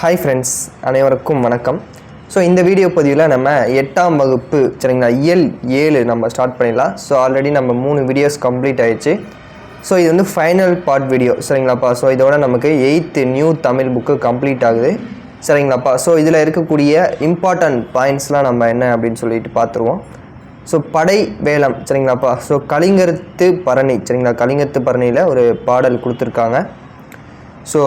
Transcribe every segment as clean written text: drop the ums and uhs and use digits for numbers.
Hi friends, அனைவருக்கும் வணக்கம். So இந்த வீடியோ பதிவில் நம்ம 8ஆம் வகுப்பு சரிங்களா இயல் 7 நம்ம ஸ்டார்ட் பண்ணிடலாம். ஸோ ஆல்ரெடி நம்ம 3 வீடியோஸ் கம்ப்ளீட் ஆயிடுச்சு. ஸோ இது வந்து ஃபைனல் பார்ட் வீடியோ சரிங்களாப்பா. ஸோ இதோட நமக்கு 8th new Tamil book complete ஆகுது சரிங்களாப்பா. ஸோ இதில் இருக்கக்கூடிய இம்பார்ட்டன்ட் பாயிண்ட்ஸ்லாம் நம்ம என்ன அப்படின்னு சொல்லிட்டு பார்த்துருவோம். ஸோ படை வேலம் சரிங்களாப்பா. ஸோ கலிங்கத்து பரணி சரிங்களா, கலிங்கத்து பரணியில் ஒரு பாடல் கொடுத்துருக்காங்க. ஸோ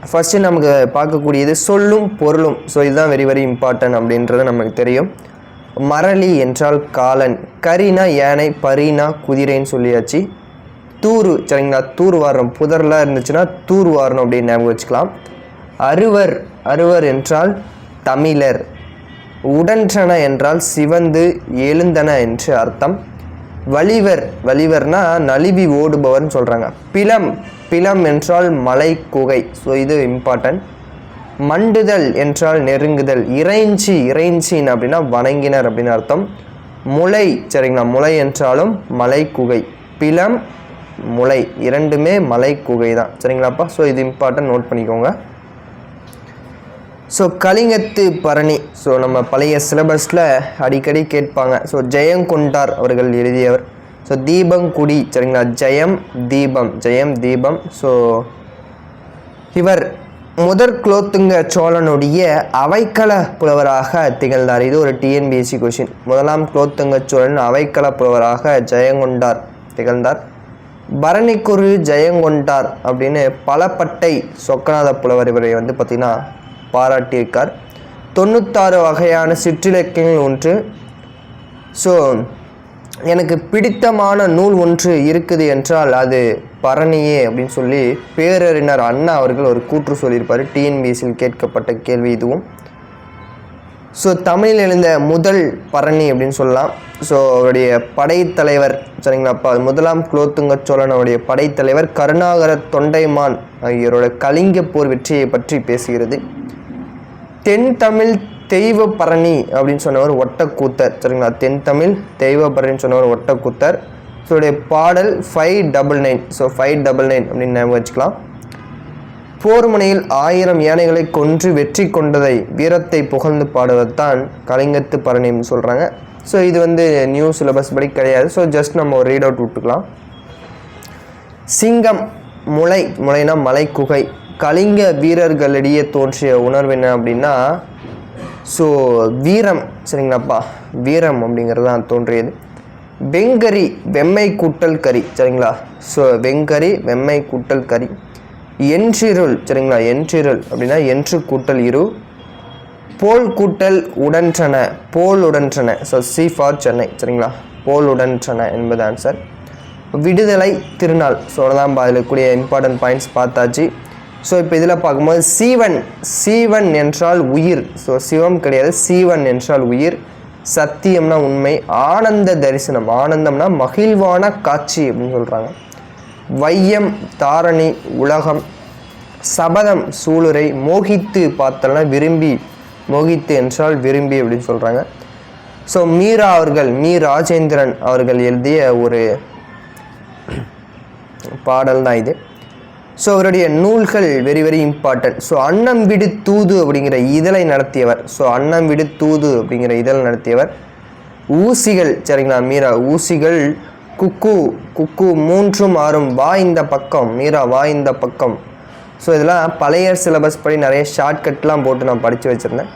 ஃபஸ்ட்டு நமக்கு பார்க்கக்கூடியது சொல்லும் பொருளும். ஸோ இதுதான் வெரி வெரி இம்பார்ட்டன்ட் அப்படின்றது நமக்கு தெரியும். மரளி என்றால் காலன், கரினா யானை, பரினா குதிரைன்னு சொல்லியாச்சு. தூரு சரிங்களா, தூர் வாரணம், புதர்லாம் இருந்துச்சுன்னா தூர் வாரணம் அப்படின்னு ஞாபகம் வச்சுக்கலாம். அறுவர், அறுவர் என்றால் தமிழர். உடன்றன என்றால் சிவந்து எழுந்தன என்று அர்த்தம். வலிவர், வலிவர்னா நழுவி ஓடுபவர்னு சொல்கிறாங்க. பிலம், பிலம் என்றால் மலை குகை. ஸோ இது இம்பார்ட்டன்ட். மண்டுதல் என்றால் நெருங்குதல். இறைஞ்சி, இறைஞ்சின் அப்படின்னா வணங்கினர் அப்படின்னு அர்த்தம். முளை சரிங்களா, முளை என்றாலும் மலை குகை. பிலம், முளை இரண்டுமே மலை குகை தான் சரிங்களாப்பா. ஸோ இது இம்பார்ட்டன்ட், நோட் பண்ணிக்கோங்க. ஸோ கலிங்கத்து பரணி, ஸோ நம்ம பழைய சிலபஸில் அடிக்கடி கேட்பாங்க. ஸோ ஜெயங்கொண்டார் அவர்கள் எழுதியவர். ஸோ தீபங்குடி சரிங்களா, ஜெயம் தீபம், ஜெயம் தீபம். ஸோ இவர் முதற் குலோத்துங்க சோழனுடைய அவைக்கள புலவராக திகழ்ந்தார். இது ஒரு டிஎன்பிஎஸ்சி கொஷின். முதலாம் குலோத்துங்க சோழன் அவைக்கள புலவராக ஜெயங்கொண்டார் திகழ்ந்தார். பரணிக்குரு ஜெயங்கொண்டார் அப்படின்னு பலப்பட்டை சொக்கநாத புலவர் இவரை வந்து பார்த்திங்கன்னா பாராட்டியிருக்கார். 96 வகையான சிற்றிலக்கியங்கள் ஒன்று. ஸோ எனக்கு பிடித்தமான நூல் ஒன்று இருக்குது என்றால் அது பரணியே அப்படின்னு சொல்லி பேரறிஞர் அண்ணா அவர்கள் ஒரு கூற்று சொல்லியிருப்பார். டிஎன்பிஎஸ்சியில் கேட்கப்பட்ட கேள்வி இதுவும். ஸோ தமிழில் எழுந்த முதல் பரணி அப்படின்னு சொல்லலாம். ஸோ அவருடைய படைத்தலைவர் சரிங்களாப்பா, முதலாம் குலோத்துங்க சோழனுடைய படைத்தலைவர் கருணாகர தொண்டைமான் ஆகியோரோட கலிங்க போர் வெற்றியை பற்றி பேசுகிறது. தென் தமிழ் தெய்வ பரணி அப்படின்னு சொன்னவர் ஒட்டக்கூத்தர் சரிங்களா. தென் தமிழ் தெய்வ பரணின்னு சொன்னவர் ஒட்டக்கூத்தர். ஸோ பாடல் 599. ஸோ 599 அப்படின்னு ஞாபகம் வச்சுக்கலாம். போர் முனையில் 1000 யானைகளை கொன்று வெற்றி கொண்டதை வீரத்தை புகழ்ந்து பாடுவது தான் கலிங்கத்து பரணின்னு சொல்கிறாங்க. ஸோ இது வந்து நியூ சிலபஸ் படி கிடையாது. ஸோ ஜஸ்ட் நம்ம ஒரு ரீட் அவுட் விட்டுக்கலாம். சிங்கம், முளை, முளைனா மலை குகை. கலிங்க வீரர்களிடையே தோன்றிய உணர்வு என்ன அப்படின்னா ஸோ வீரம் சரிங்களாப்பா, வீரம் அப்படிங்கிறது தான் தோன்றியது. வெங்கரி, வெம்மை கூட்டல் கறி சரிங்களா. ஸோ வெங்கரி, வெம்மை கூட்டல் கறி. என்றிருள் சரிங்களா, என்றிருள் அப்படின்னா என்று கூட்டல் இரு. போல் கூட்டல் உடன்றன, போல் உடன்றன. ஸோ சி ஃபார் சென்னை சரிங்களா, போல் உடன்றன என்பது ஆன்சர். விடுதலை திருநாள். ஸோ அதான் அதில் கூடிய இம்பார்ட்டன்ட் பாயிண்ட்ஸ் பார்த்தாச்சு. ஸோ இப்போ இதில் பார்க்கும்போது சீவன், சீவன் என்றால் உயிர். ஸோ சிவம் கிடையாது, சீவன் என்றால் உயிர். சத்தியம்னா உண்மை. ஆனந்த தரிசனம், ஆனந்தம்னா மகிழ்வான காட்சி அப்படின்னு சொல்கிறாங்க. வையம், தாரணி, உலகம். சபதம், சூளுரை. மோகித்து பார்த்தல்னா விரும்பி, மோகித்து என்றால் விரும்பி அப்படின்னு சொல்கிறாங்க. ஸோ மீரா அவர்கள், மீ ராஜேந்திரன் அவர்கள் எழுதிய ஒரு பாடல் தான் இது. ஸோ அவருடைய நூல்கள் வெரி வெரி இம்பார்ட்டன்ட். ஸோ அன்னம் விடு தூது அப்படிங்கிற இதழை நடத்தியவர். ஸோ அன்னம் விடு தூது அப்படிங்கிற இதழ் நடத்தியவர். ஊசிகள் சரிங்களா, மீரா. ஊசிகள், குக்கு, குக்கு 3 6 வா இந்த பக்கம், மீரா வா இந்த பக்கம். ஸோ இதெல்லாம் பழைய சிலபஸ் படி நிறைய ஷார்ட்கட்லாம் போட்டு நான் படித்து வச்சுருந்தேன்.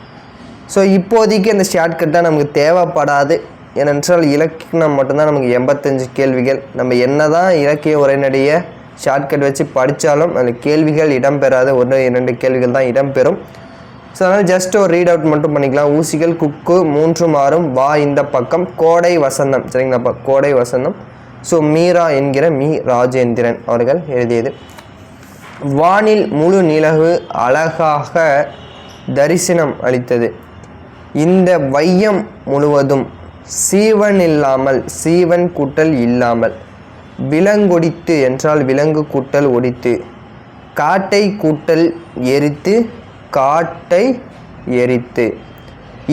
ஸோ இப்போதைக்கு அந்த ஷார்ட்கட்டாக நமக்கு தேவைப்படாது. ஏனென்றால் இலக்கியம் மட்டும்தான் நமக்கு 85 கேள்விகள். நம்ம என்ன தான் இலக்கிய உரைநடைய ஷார்ட்கட் வச்சு படித்தாலும் அந்த கேள்விகள் இடம்பெறாத 1-2 கேள்விகள் தான் இடம்பெறும். ஸோ அதனால் ஜஸ்ட் ஒரு ரீட் அவுட் மட்டும் பண்ணிக்கலாம். ஊசிகள், குக்கு 3 6 வா இந்த பக்கம். கோடை வசந்தம் சரிங்களாப்பா, கோடை வசந்தம். ஸோ மீரா என்கிற மீ ராஜேந்திரன் அவர்கள் எழுதியது. வானில் முழு நிலவு அழகாக தரிசனம் அளித்தது. இந்த வையம் முழுவதும் சீவன் இல்லாமல், சீவன் கூட்டல் இல்லாமல். விலங்கொடித்து என்றால் விலங்கு கூட்டல் ஒடித்து. காட்டை கூட்டல் எரித்து, காட்டை எரித்து.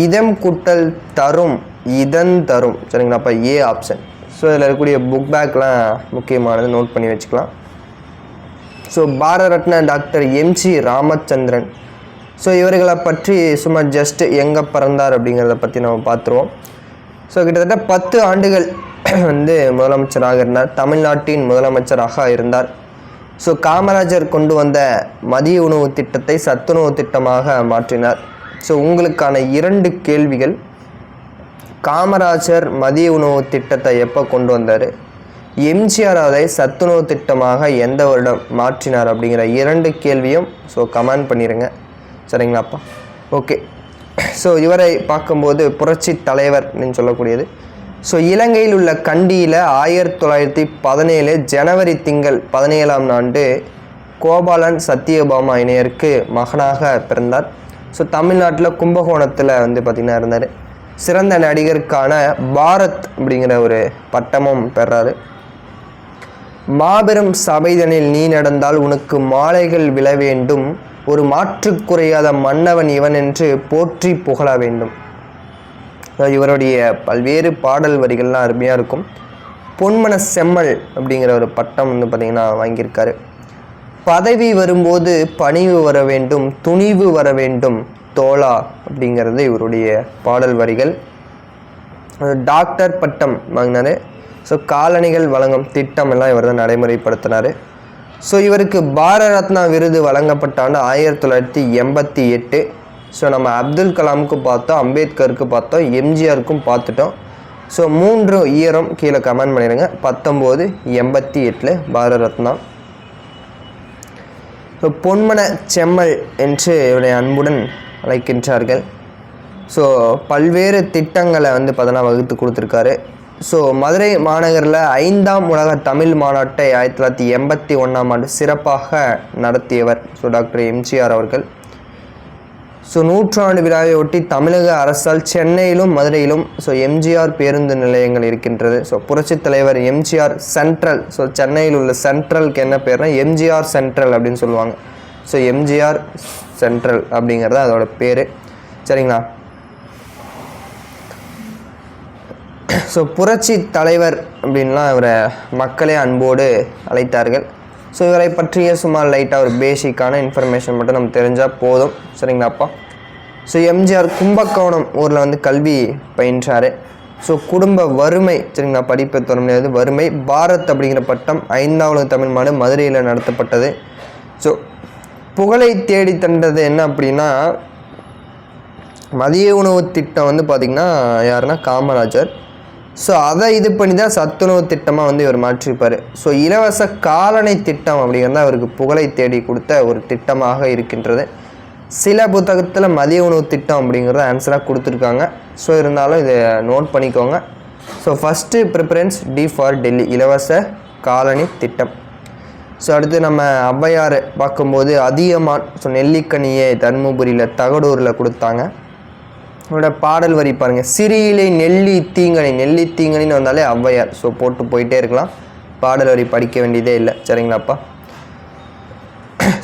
இதம் கூட்டல் தரும், இதன் தரும் சரிங்களாப்பா, ஏ ஆப்ஷன். ஸோ இதில் இருக்கக்கூடிய புக் பேக்லாம் முக்கியமானது, நோட் பண்ணி வச்சுக்கலாம். So Bharat Ratna doctor MG Ramachandran. So இவர்களை பற்றி சும்மா ஜஸ்ட் எங்கே பிறந்தார் அப்படிங்கிறத பற்றி நம்ம பார்த்துருவோம். ஸோ கிட்டத்தட்ட 10 ஆண்டுகள் வந்து முதலமைச்சராக இருந்தார், தமிழ்நாட்டின் முதலமைச்சராக இருந்தார். ஸோ காமராஜர் கொண்டு வந்த மதிய உணவு திட்டத்தை சத்துணவு திட்டமாக மாற்றினார். ஸோ உங்களுக்கான 2 கேள்விகள். காமராஜர் மதிய உணவு திட்டத்தை எப்போ கொண்டு வந்தார், எம்ஜிஆர் அதை சத்துணவு திட்டமாக எந்த வருடம் மாற்றினார் அப்படிங்கிற 2 கேள்வியும் ஸோ கமெண்ட் பண்ணிடுங்க, சரிங்களாப்பா? ஓகே. ஸோ இவரை பார்க்கும்போது புரட்சி தலைவர் அப்படின்னு சொல்லக்கூடியது. ஸோ இலங்கையில் உள்ள கண்டியில் 1917 ஜனவரி திங்கள் 17ஆம் ஆண்டு கோபாலன் சத்யபாமா இணையருக்கு மகனாக பிறந்தார். ஸோ தமிழ்நாட்டில் கும்பகோணத்தில் வந்து பார்த்திங்கன்னா இருந்தார். சிறந்த நடிகருக்கான பாரத் அப்படிங்கிற ஒரு பட்டமும் பெறாரு. மாபெரும் சபைதனில் நீ நடந்தால் உனக்கு மாலைகள் விழ வேண்டும், ஒரு மாற்று குறையாத மன்னவன் இவன் என்று போற்றி புகழ வேண்டும். இவருடைய பல்வேறு பாடல் வரிகள்லாம் அருமையாக இருக்கும். பொன்மன செம்மல் அப்படிங்கிற ஒரு பட்டம் வந்து பார்த்திங்கன்னா வாங்கியிருக்காரு. பதவி வரும்போது பணிவு வர வேண்டும், துணிவு வர வேண்டும் தோழா அப்படிங்கிறது இவருடைய பாடல் வரிகள். டாக்டர் பட்டம் வாங்கினார். ஸோ காலணிகள் வழங்கும் திட்டம் எல்லாம் இவர் தான் நடைமுறைப்படுத்தினார். ஸோ இவருக்கு பாரத ரத்னா விருது வழங்கப்பட்ட ஆண்டு 1988. ஸோ நம்ம அப்துல் கலாமுக்கு பார்த்தோம், அம்பேத்கருக்கு பார்த்தோம், எம்ஜிஆருக்கும் பார்த்துட்டோம். ஸோ 3 இயரும் கீழே கமெண்ட் பண்ணிடுங்க. 1988 பாரத ரத்னா. ஸோ பொன்மன செம்மல் என்று இவருடைய அன்புடன் அழைக்கின்றார்கள். ஸோ பல்வேறு திட்டங்களை வந்து பார்த்தோன்னா வகுத்து கொடுத்துருக்காரு. ஸோ மதுரை மாநகரில் 5ஆம் உலக தமிழ் மாநாட்டை 1981ஆம் ஆண்டு சிறப்பாக நடத்தியவர் ஸோ டாக்டர் எம்ஜிஆர் அவர்கள். ஸோ 100ஆண்டு விழாவை ஒட்டி தமிழக அரசால் சென்னையிலும் மதுரையிலும் ஸோ எம்ஜிஆர் பேருந்து நிலையங்கள் இருக்கின்றது. ஸோ புரட்சித் தலைவர் எம்ஜிஆர் சென்ட்ரல், ஸோ சென்னையில் உள்ள சென்ட்ரலுக்கு என்ன பேர்னா எம்ஜிஆர் சென்ட்ரல் அப்படின்னு சொல்லுவாங்க. ஸோ எம்ஜிஆர் சென்ட்ரல் அப்படிங்கிறது அதோட பேர், சரிங்களா? ஸோ புரட்சி தலைவர் அப்படின்லாம் இவரை மக்களே அன்போடு அழைத்தார்கள். ஸோ இவரை பற்றிய சும்மா லைட்டாக ஒரு பேசிக்கான இன்ஃபர்மேஷன் மட்டும் நம்ம தெரிஞ்சால் போதும், சரிங்களாப்பா? ஸோ எம்ஜிஆர் கும்பகோணம் ஊரில் வந்து கல்வி பயின்றார். ஸோ குடும்ப வறுமை, சரிங்களா, படிப்பை தொடர முடியாது வறுமை. பாரத் அப்படிங்கிற பட்டம் 5ஆம் உலக தமிழ் மாநாடு மதுரையில் நடத்தப்பட்டது. ஸோ புகழை தேடி தந்தது என்ன அப்படின்னா மதிய உணவு திட்டம் வந்து பார்த்திங்கன்னா யாருன்னா காமராஜர். ஸோ அதை இது பண்ணி தான் சத்துணவு திட்டமாக வந்து இவர் மாற்றிருப்பார். ஸோ இலவச காலணி திட்டம் அப்படிங்கிறது அவருக்கு புகழை தேடி கொடுத்த ஒரு திட்டமாக இருக்கின்றது. சில புத்தகத்தில் மதிய உணவு திட்டம் அப்படிங்கிறத ஆன்சராக கொடுத்துருக்காங்க. ஸோ இருந்தாலும் இதை நோட் பண்ணிக்கோங்க. So first preference D for Delhi, இலவச காலணி திட்டம். ஸோ அடுத்து நம்ம ஔவையார் பார்க்கும்போது அதியமான், ஸோ நெல்லிக்கனியை தருமபுரியில் தகடூரில் கொடுத்தாங்க. அவரோட பாடல் வரி பாருங்கள், சிறியிலை நெல்லி தீங்கனி, நெல்லி தீங்கனின்னு வந்தாலே ஔவையார். ஸோ போட்டு போயிட்டே இருக்கலாம், பாடல் வரி படிக்க வேண்டியதே இல்லை, சரிங்களாப்பா?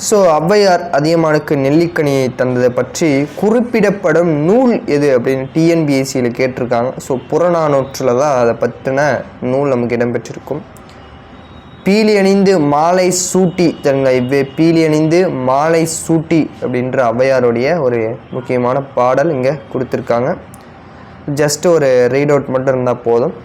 ஸோ ஔவையார் அதியமானுக்கு நெல்லிக்கனியை தந்ததை பற்றி குறிப்பிடப்படும் நூல் எது அப்படின்னு டிஎன்பிஎஸ்சியில் கேட்டிருக்காங்க. ஸோ புறநானூற்றில் தான் அதை பற்றின நூல் நமக்கு இடம்பெற்றிருக்கும். பீலி அணிந்து மாலை சூட்டி, சரிங்களா, பீலி அணிந்து மாலை சூட்டி அப்படின்ற ஔவையாருடைய ஒரு முக்கியமான பாடல் இங்கே கொடுத்துருக்காங்க. ஜஸ்ட் ஒரு ரீட் அவுட் மட்டும் இருந்தால் போதும்.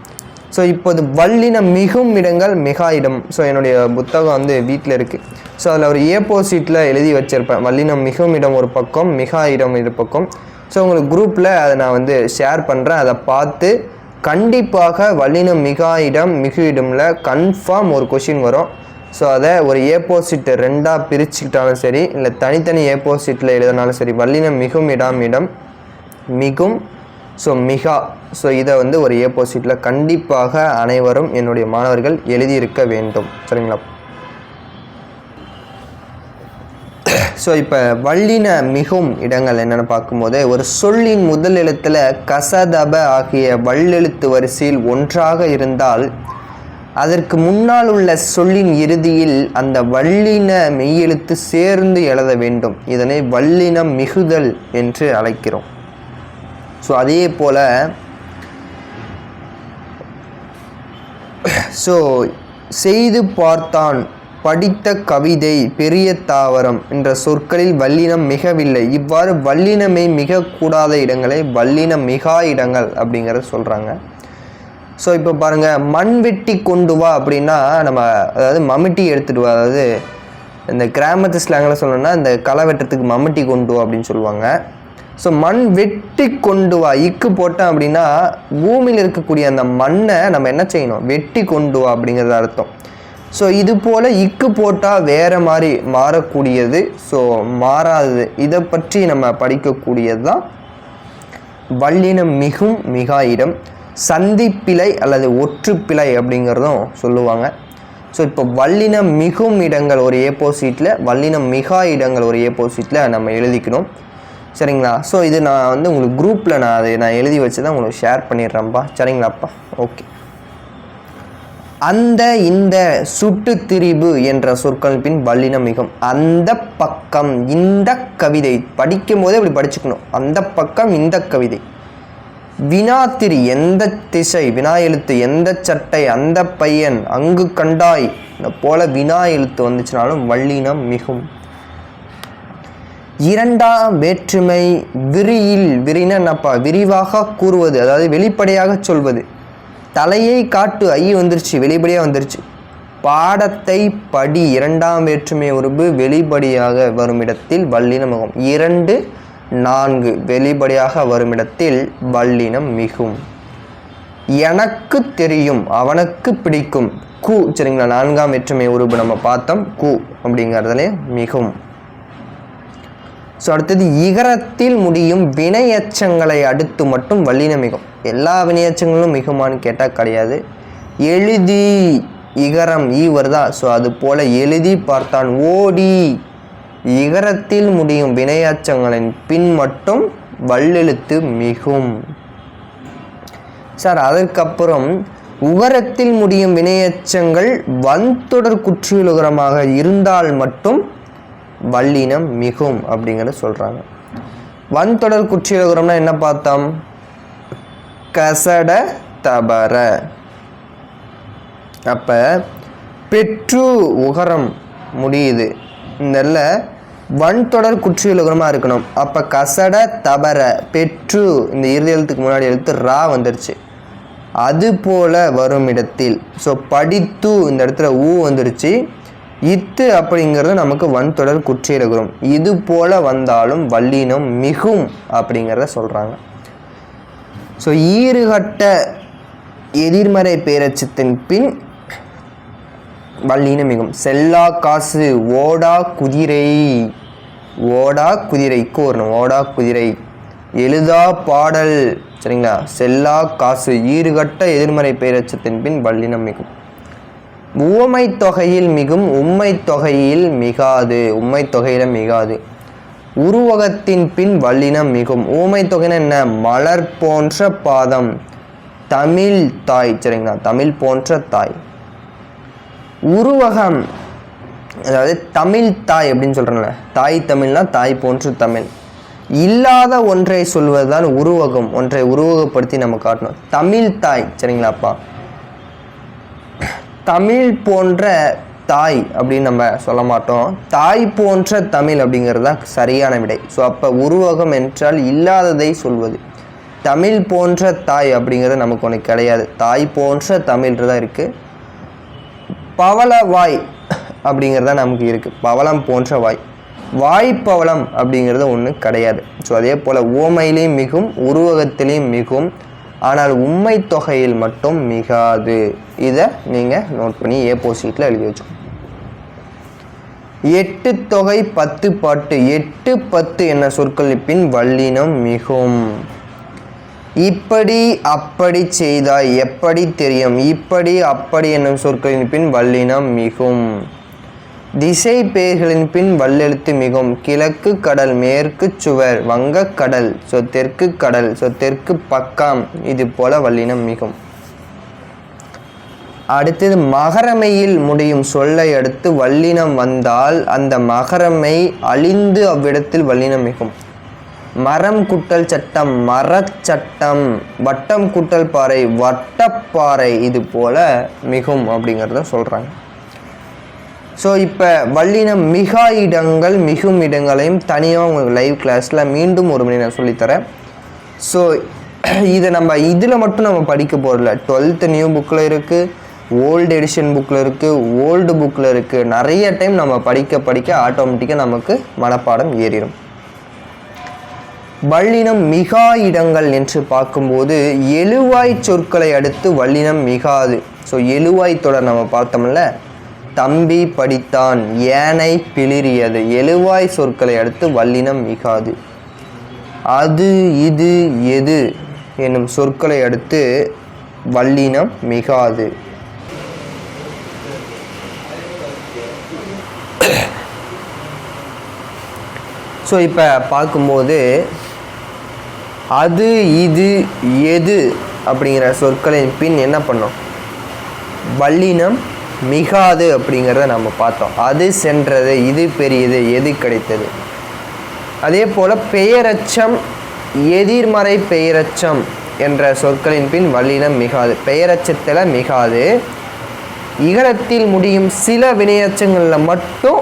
ஸோ இப்போது வல்லினம் மிகும் இடங்கள் மிகா இடம். ஸோ என்னுடைய புத்தகம் வந்து வீட்டில் இருக்குது. ஸோ அதில் ஒரு ஏப்போசிட்டில் எழுதி வச்சுருப்பேன், வல்லினம் மிகும் இடம் ஒரு பக்கம், மிகா இடம் இது பக்கம். ஸோ உங்களுக்கு குரூப்பில் அதை நான் வந்து ஷேர் பண்ணுறேன், அதை பார்த்து கண்டிப்பாக வல்லினம் மிகா இடம் மிகு இடம்ல கன்ஃபார்ம் ஒரு கொஷின் வரும். ஸோ அதை ஒரு ஏப்போசிட் 2ஆக பிரிச்சுக்கிட்டாலும் சரி, இல்லை தனித்தனி ஏப்போசிட்டில் எழுதினாலும் சரி, வல்லினம் மிகும் இடம் இடம் மிகும், ஸோ மிகா. ஸோ இதை வந்து ஒரு ஏப்போசிட்டில் கண்டிப்பாக அனைவரும் என்னுடைய மாணவர்கள் எழுதியிருக்க வேண்டும், சரிங்களா? ஸோ இப்போ வல்லின மிகும் இடங்கள் என்னென்னு பார்க்கும்போது, ஒரு சொல்லின் முதல் எழுத்தில் கசதப ஆகிய வல்லெழுத்து வரிசையில் ஒன்றாக இருந்தால் அதற்கு முன்னால் உள்ள சொல்லின் இறுதியில் அந்த வல்லின மெய்யெழுத்து சேர்ந்து எழுத வேண்டும். இதனை வல்லினம் மிகுதல் என்று அழைக்கிறோம். ஸோ அதே போல் செய்து பார்த்தான் படித்த கவிதை, பெரிய தாவரம் என்ற சொற்களில் வல்லினம் மிகவில்லை. இவ்வாறு வல்லினமே மிக கூடாத இடங்களை வல்லினம் மிகா இடங்கள் அப்படிங்கிறத சொல்கிறாங்க. ஸோ இப்போ பாருங்கள், மண் வெட்டி கொண்டு வா அப்படின்னா நம்ம அதாவது மம்முட்டி எடுத்துகிட்டு வா, அதாவது இந்த கிராமத்து ஸ்லாங்கில் சொல்லணும்னா இந்த களை வெட்டுறதுக்கு மம்முட்டி கொண்டு வா அப்படின்னு சொல்லுவாங்க. ஸோ மண் வெட்டி கொண்டு வா இக்கு போட்டேன் அப்படின்னா பூமியில் இருக்கக்கூடிய அந்த மண்ணை நம்ம என்ன செய்யணும், வெட்டி கொண்டு வா அப்படிங்கிறது அர்த்தம். ஸோ இது போல் இக்கு போட்டால் வேறு மாதிரி மாறக்கூடியது, ஸோ மாறாதது, இதை பற்றி நம்ம படிக்கக்கூடியது தான் வல்லினம் மிகும் மிகா இடம். சந்திப்பிழை அல்லது ஒற்றுப்பிழை அப்படிங்கிறதும் சொல்லுவாங்க. ஸோ இப்போ வல்லினம் மிகும் இடங்கள் ஒரு ஏப்போசிட்டில், வல்லினம் மிகா இடங்கள் ஒரு ஏப்போசிட்டில் நம்ம எழுதிக்கணும். சரிங்களா? ஸோ இது நான் வந்து உங்களுக்கு குரூப்பில் நான் எழுதி வச்சு தான் உங்களுக்கு ஷேர் பண்ணிடுறேன்ப்பா. சரிங்களாப்பா? ஓகே. அந்த இந்த சுட்டு திரிபு என்ற சொற்கள் பின் வல்லினம் மிகும். அந்த பக்கம் இந்த கவிதை படிக்கும் போதே அப்படி படிச்சுக்கணும். அந்த பக்கம் இந்த கவிதை. வினாத்திரி எந்த திசை, வினா எழுத்து எந்த சட்டை, அந்த பையன், அங்கு கண்டாய் போல வினா எழுத்து வந்துச்சுனாலும் வல்லினம் மிகும். இரண்டாம் வேற்றுமை விரியில், விரினா என்னப்பா, விரிவாக கூறுவது, அதாவது வெளிப்படையாக சொல்வது. தலையை காட்டு, ஐ வந்துருச்சு, வெளிப்படையாக வந்துருச்சு. பாடத்தை படி, இரண்டாம் வேற்றுமை உருபு வெளிப்படையாக வரும் இடத்தில் வல்லினம் மிகும். 2, 4 வெளிப்படையாக வரும் இடத்தில் வல்லினம் மிகும். எனக்கு தெரியும், அவனுக்கு பிடிக்கும், கு. சரிங்களா? 4ஆம் வேற்றுமை உருபு நம்ம பார்த்தோம், கு அப்படிங்கிறதுலே மிகும். ஸோ அடுத்தது இகரத்தில் முடியும் வினையச்சங்களை அடுத்து மட்டும் வல்லினம் மிகும். எல்லா வினையச்சங்களும் மிகுமான்னு கேட்டால் கிடையாது. எழுதி இகரம் ஈ வருதா, ஸோ அது போல் எழுதி பார்த்தான், ஓடி. இகரத்தில் முடியும் வினையச்சங்களின் பின் மட்டும் வல்லெழுத்து மிகும். சார் அதற்கப்புறம் உகரத்தில் முடியும் வினையச்சங்கள் வன்தொடர் குற்றியலுகரமாக இருந்தால் மட்டும் வல்லினம் மிகும் அப்படிங்கிறத சொல்கிறாங்க. வன்தொடர் குற்றியலுகரம்னா என்ன பார்த்தோம், கசட தபர. அப்போ பெற்று உகரம் முடியுது, இந்த வன்தொடர் குற்றியலுகரமாக இருக்கணும். அப்போ கசட தபர பெற்று இந்த இறுதி எழுத்துக்கு முன்னாடி எழுத்து ரா வந்துருச்சு, அது போல வரும் இடத்தில். ஸோ படித்து இந்த இடத்துல ஊ வந்துருச்சு, இத்து அப்படிங்கிறது நமக்கு வன்தொடர் குற்றியலுகரம். இது போல வந்தாலும் வல்லினம் மிகும் அப்படிங்கிறத சொல்கிறாங்க. ஸோ ஈறுகட்ட எதிர்மறை பேரச்சத்தின் பின் வல்லினம் மிகும். செல்லா காசு, ஓடா குதிரை, ஓடா குதிரைக்கு வரணும், ஓடா குதிரை. எழுதா பாடல். சரிங்களா? செல்லா காசு ஈறுகட்ட எதிர்மறை பேரச்சத்தின் பின் வல்லினம் மிகும். உவமை தொகையில் மிகும், உம்மை தொகையில் மிகாது, உம்மை தொகையில மிகாது. உருவகத்தின் பின் வல்லினம் மிகும். உவமை தொகைனா என்ன, மலர் போன்ற பாதம், தமிழ் தாய். சரிங்களா? தமிழ் போன்ற தாய். உருவகம் அதாவது தமிழ் தாய் அப்படின்னு சொல்கிறேன்ல, தாய் தமிழ்னா தாய் போன்ற தமிழ். இல்லாத ஒன்றை சொல்வதுதான் உருவகம், ஒன்றை உருவகப்படுத்தி நம்ம காட்டணும். தமிழ் தாய். சரிங்களாப்பா? தமிழ் போன்ற தாய் அப்படின்னு நம்ம சொல்ல மாட்டோம், தாய் போன்ற தமிழ் அப்படிங்கிறது தான் சரியான விடை. ஸோ அப்போ உருவகம் என்றால் இல்லாததை சொல்வது. தமிழ் போன்ற தாய் அப்படிங்கிறது நமக்கு ஒன்று கிடையாது, தாய் போன்ற தமிழ்தான் இருக்குது. பவள வாய் அப்படிங்கிறத நமக்கு இருக்குது, பவளம் போன்ற வாய். வாய்ப்பவளம் அப்படிங்கிறது ஒன்று கிடையாது. ஸோ அதே போல் ஓமையிலையும் மிகும், உருவகத்திலையும் மிகும், ஆனால் உண்மை தொகையில் மட்டும் மிகாது. இதை நீங்கள் நோட் பண்ணி ஏப்போசிட்டில் எழுதி வச்சுக்கோங்க. 8 தொகை 10 பாட்டு, 8 10 என்ன சொற்கள் பின் வல்லினம் மிகும். இப்படி அப்படி செய்தாய், எப்படி தெரியும், இப்படி அப்படி என்னும் சொற்களின் பின் வல்லினம் மிகும். திசை பெயர்களின் பின் வல்லெழுத்து மிகும். கிழக்கு கடல், மேற்கு சுவர், வங்கக் கடல், ஸோ தெற்கு கடல், ஸோ தெற்கு பக்கம், இது போல வல்லினம் மிகும். அடுத்தது மகரமையில் முடியும் சொல்லை அடுத்து வல்லினம் வந்தால் அந்த மகரமை அழிந்து அவ்விடத்தில் வல்லினம் மிகும். மரம் குட்டல் சட்டம், மரச்சட்டம், வட்டம் குட்டல் பாறை, வட்டப்பாறை, இது போல மிகும் அப்படிங்கிறத சொல்கிறாங்க. ஸோ இப்போ வல்லினம் மிகா இடங்கள் மிகும் இடங்களையும் தனியாக உங்களுக்கு லைவ் கிளாஸில் மீண்டும் ஒரு மணி நான் சொல்லித்தரேன். ஸோ இதை நம்ம இதில் மட்டும் நம்ம படிக்க போகிறதில்ல. 12th நியூ புக்கில் இருக்குது, ஓல்டு எடிஷன் புக்கில் இருக்குது, ஓல்டு புக்கில் இருக்குது. நிறைய டைம் நம்ம படிக்க ஆட்டோமேட்டிக்காக நமக்கு மனப்பாடம் ஏறிடும். வல்லினம் மிகா இடங்கள் என்று பார்க்கும்போது எழுவாய் சொற்களை அடுத்து வல்லினம் மிகாது. ஸோ எழுவாய் தொடர் நம்ம பார்த்தோம்ல, தம்பி படித்தான், ஏனை பிளிரியது. எழுவாய் சொற்களை அடுத்து வல்லினம் மிகாது. அது இது எது என்னும் சொற்களை அடுத்து வல்லினம் மிகாது. ஸோ இப்போ பார்க்கும்போது அது இது எது அப்படிங்கிற சொற்களின் பின் என்ன பண்ணோம், வல்லினம் மிகாது அப்படிங்கிறத நம்ம பார்த்தோம். அது சென்றது, இது பெரியது, எது கிடைத்தது. அதே போல் பெயரச்சம், எதிர்மறை பெயரச்சம் என்ற சொற்களின் பின் வல்லினம் மிகாது. பெயரச்சத்தில் மிகாது. இகரத்தில் முடியும் சில வினையச்சங்களில் மட்டும்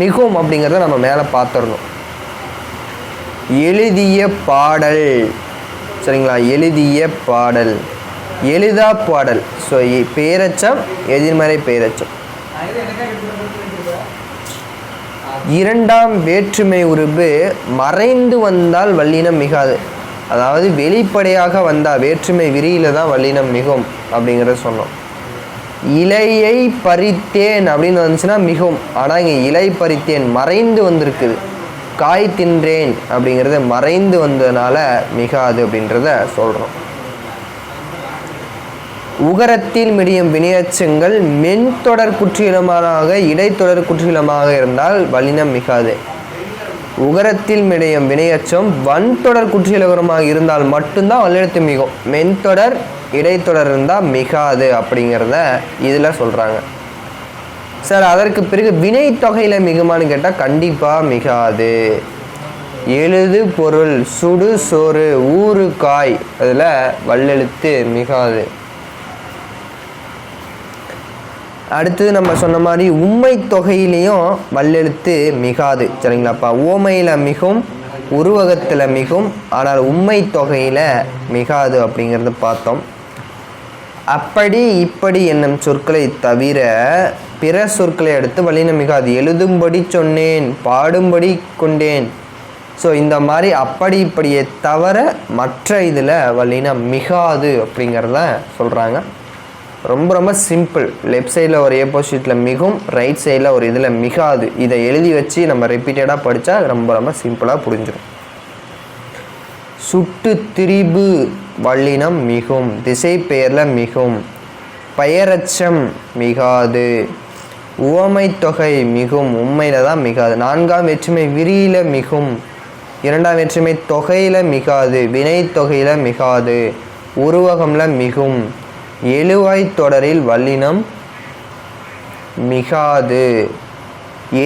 மிகும் அப்படிங்கிறத நம்ம மேலே பார்த்துடணும். எழுதிய பாடல், சரிங்களா, எழுதிய பாடல், எழுதா பாடல். ஸோ பெயரச்சம், எதிர்மறை பெயரச்சம். இரண்டாம் வேற்றுமை உருபு மறைந்து வந்தால் வல்லினம் மிகாது. அதாவது வெளிப்படையாக வந்தால் வேற்றுமை விரியில தான் வல்லினம் மிகும் அப்படிங்கிறத சொன்னோம். இலையை பறித்தேன் அப்படின்னு வந்துச்சுன்னா மிகும். ஆனால் இங்கே இலை பறித்தேன் மறைந்து வந்திருக்குது. காய் தின்றேன் அப்படிங்கிறது மறைந்து வந்ததுனால மிகாது அப்படின்றத சொல்கிறோம். உகரத்தில் முடியும் வினையச்சங்கள் மென்தொடர் குற்றியலமாக இடைத்தொடர் குற்றியலமாக இருந்தால் வல்லினம் மிகாது. உகரத்தில் முடியும் வினையச்சம் வன்தொடர் குற்றியலகரமாக இருந்தால் மட்டும்தான் வல்லினத்து மிகும். மென்தொடர் இடைத்தொடர் இருந்தால் மிகாது அப்படிங்கிறத இதில் சொல்கிறாங்க. சார் அதற்கு பிறகு வினை தொகையில் மிகுமான்னு கேட்டால் கண்டிப்பாக மிகாது. எழுது பொருள், சுடு சோறு, ஊறு காய், அதில் வல்லெழுத்து மிகாது. அடுத்தது நம்ம சொன்ன மாதிரி உம்மை தொகையிலையும் வல்லெழுத்து மிகாது, சரிங்களாப்பா. ஓமையில் மிகும், உருவகத்தில் மிகும், ஆனால் உம்மை தொகையில் மிகாது அப்படிங்கிறது பார்த்தோம். அப்படி இப்படி என்னும் சொற்களை தவிர பிற சொற்களை அடுத்து வல்லினம் மிகாது. எழுதும்படி சொன்னேன், பாடும்படி கொண்டேன். ஸோ இந்த மாதிரி அப்படி இப்படியே தவிர மற்ற இதில் வல்லினம் மிகாது அப்படிங்கிறத சொல்கிறாங்க. ரொம்ப ரொம்ப சிம்பிள். லெஃப்ட் சைடில் ஒரு ஏ போஸ்டில் மிகும், ரைட் சைடில் ஒரு இதில் மிகாது. இதை எழுதி வச்சு நம்ம ரிப்பீட்டடாக படித்தா ரொம்ப ரொம்ப சிம்பிளாக புரிஞ்சிடும். சுட்டு திரிபு வல்லினம் மிகும், திசை பெயரில் மிகும். பெயரச்சம் மிகாது. உவமை தொகை மிகும், உண்மையில் தான் மிகாது. நான்காம் வேற்றுமை விரியில மிகும், இரண்டாம் வேற்றுமை தொகையில் மிகாது, வினை தொகையில் மிகாது, உருவகமில் மிகும். எழுவாய் தொடரில் வல்லினம் மிகாது.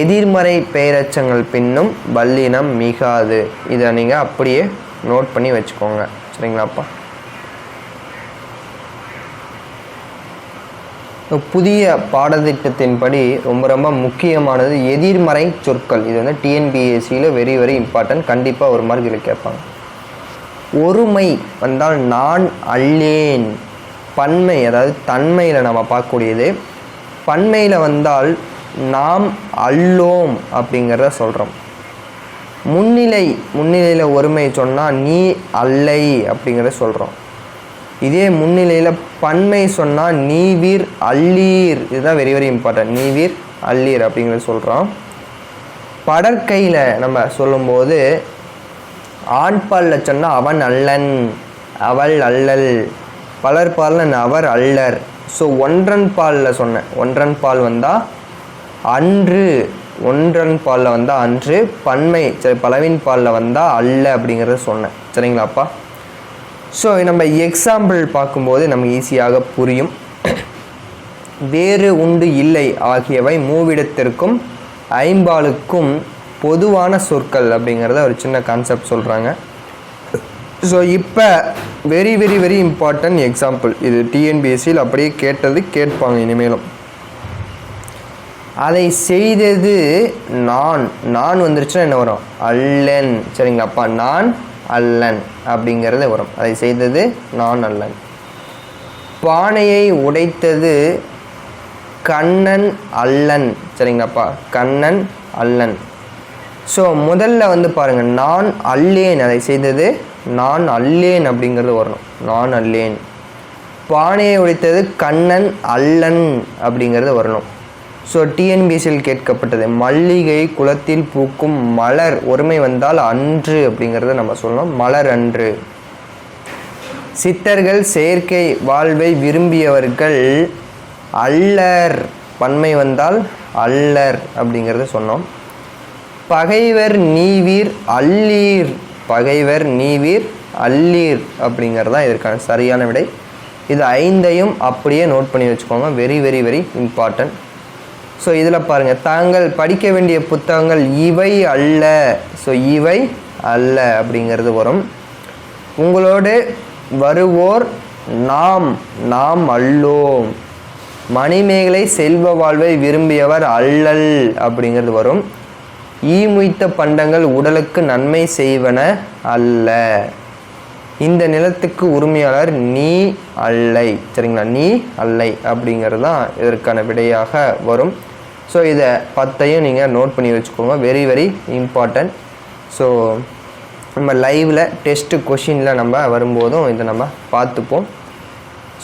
எதிர்மறை பெயரச்சங்கள் பின்னும் வல்லினம் மிகாது. இதை நீங்கள் அப்படியே நோட் பண்ணி வச்சுக்கோங்க, சரிங்களாப்பா. புதிய பாடத்திட்டத்தின்படி ரொம்ப ரொம்ப முக்கியமானது எதிர்மறை சொற்கள். இது வந்து டிஎன்பிஎஸ்சியில் வெரி வெரி இம்பார்ட்டன்ட். கண்டிப்பாக ஒரு மார்க் இதில் கேட்பாங்க. ஒருமை வந்தால் நான் அல்லேன். பன்மை அதாவது தன்மையில் நம்ம பார்க்கக்கூடியது. பன்மையில் வந்தால் நாம் அல்லோம் அப்படிங்கிறத சொல்கிறோம். முன்னிலையில் ஒருமை சொன்னால் நீ அல்லை அப்படிங்கிறத சொல்கிறோம். இதே முன்னிலையில் பன்மை சொன்னால் நீவீர் அல்லீர். இதுதான் வெரி வெரி இம்பார்ட்டன்ட். நீவீர் அல்லீர் அப்படிங்கிறத சொல்கிறோம். படற்கையில் நம்ம சொல்லும்போது ஆண்பாலில் சொன்னால் அவன் அல்லன், அவள் அல்லல். பலர்பாலில் அவர் அல்லர். ஸோ ஒன்றன் பாலில் சொன்னேன். ஒன்றன் பால் வந்தால் அன்று, ஒன்றன் பாலில் வந்தால் அன்று. பன்மை சரி பலவின் பாலில் வந்தால் அல்ல அப்படிங்கிறத சொன்னேன், சரிங்களாப்பா. ஸோ நம்ம எக்ஸாம்பிள் பார்க்கும்போது நமக்கு ஈஸியாக புரியும். வேறு உண்டு இல்லை ஆகியவை மூவிடத்திற்கும் ஐம்பாலுக்கும் பொதுவான சொற்கள் அப்படிங்கிறத ஒரு சின்ன கான்செப்ட் சொல்கிறாங்க. ஸோ இப்போ very very very important example. இது டிஎன்பிஎஸ்சியில் அப்படியே கேட்டது கேட்பாங்க இனிமேலும். அதை செய்தது நான். நான் வந்துருச்சுன்னா என்ன வரும்? அல்லன். சரிங்களாப்பா, நான் அல்லன் அப்படிங்கிறது வரும். அதை செய்தது நான் அல்லன். பானையை உடைத்தது கண்ணன் அல்லன். சரிங்களாப்பா, கண்ணன் அல்லன். ஸோ முதல்ல வந்து பாருங்கள், நான் அல்லேன், அதை செய்தது நான் அல்லேன் அப்படிங்கிறது வரணும். நான் அல்லேன். பானையை உடைத்தது கண்ணன் அல்லன் அப்படிங்கிறது வரணும். ஸோ டிஎன்பிஎஸ்சியில் கேட்கப்பட்டது மல்லிகை குளத்தில் பூக்கும் மலர் ஒருமை வந்தால் அன்று அப்படிங்கிறத நம்ம சொல்லணும். மலர் அன்று. சித்தர்கள் செயற்கை வாழ்வை விரும்பியவர்கள் அல்லர் பன்மை வந்தால் அல்லர் அப்படிங்கிறத சொன்னோம். பகைவர் நீவீர் அல்லீர். பகைவர் நீவீர் அல்லீர் அப்படிங்கிறது தான் இதற்கான சரியான விடை. இது 5ஐயும் அப்படியே நோட் பண்ணி வச்சுக்கோங்க. Very very very important. So இதில் பாருங்கள், தாங்கள் படிக்க வேண்டிய புத்தகங்கள் இவை அல்ல. ஸோ இவை அல்ல அப்படிங்கிறது வரும். உங்களோடு வருவோர் நாம். நாம் அல்லோம். மணிமேகலை செல்வ வாழ்வை விரும்பியவர் அல்லல் அப்படிங்கிறது வரும். ஈமுய்த்த பண்டங்கள் உடலுக்கு நன்மை செய்வன அல்ல. இந்த நிலத்துக்கு உரிமையாளர் நீ அல்லை. சரிங்களா, நீ அல்லை அப்படிங்கிறது தான் இதற்கான விடையாக வரும். ஸோ இதை 10ஐயும் நீங்கள் நோட் பண்ணி வச்சுக்கோங்க. Very very important. ஸோ நம்ம லைவில் டெஸ்ட்டு கொஷினில் நம்ம வரும்போதும் இதை நம்ம பார்த்துப்போம்.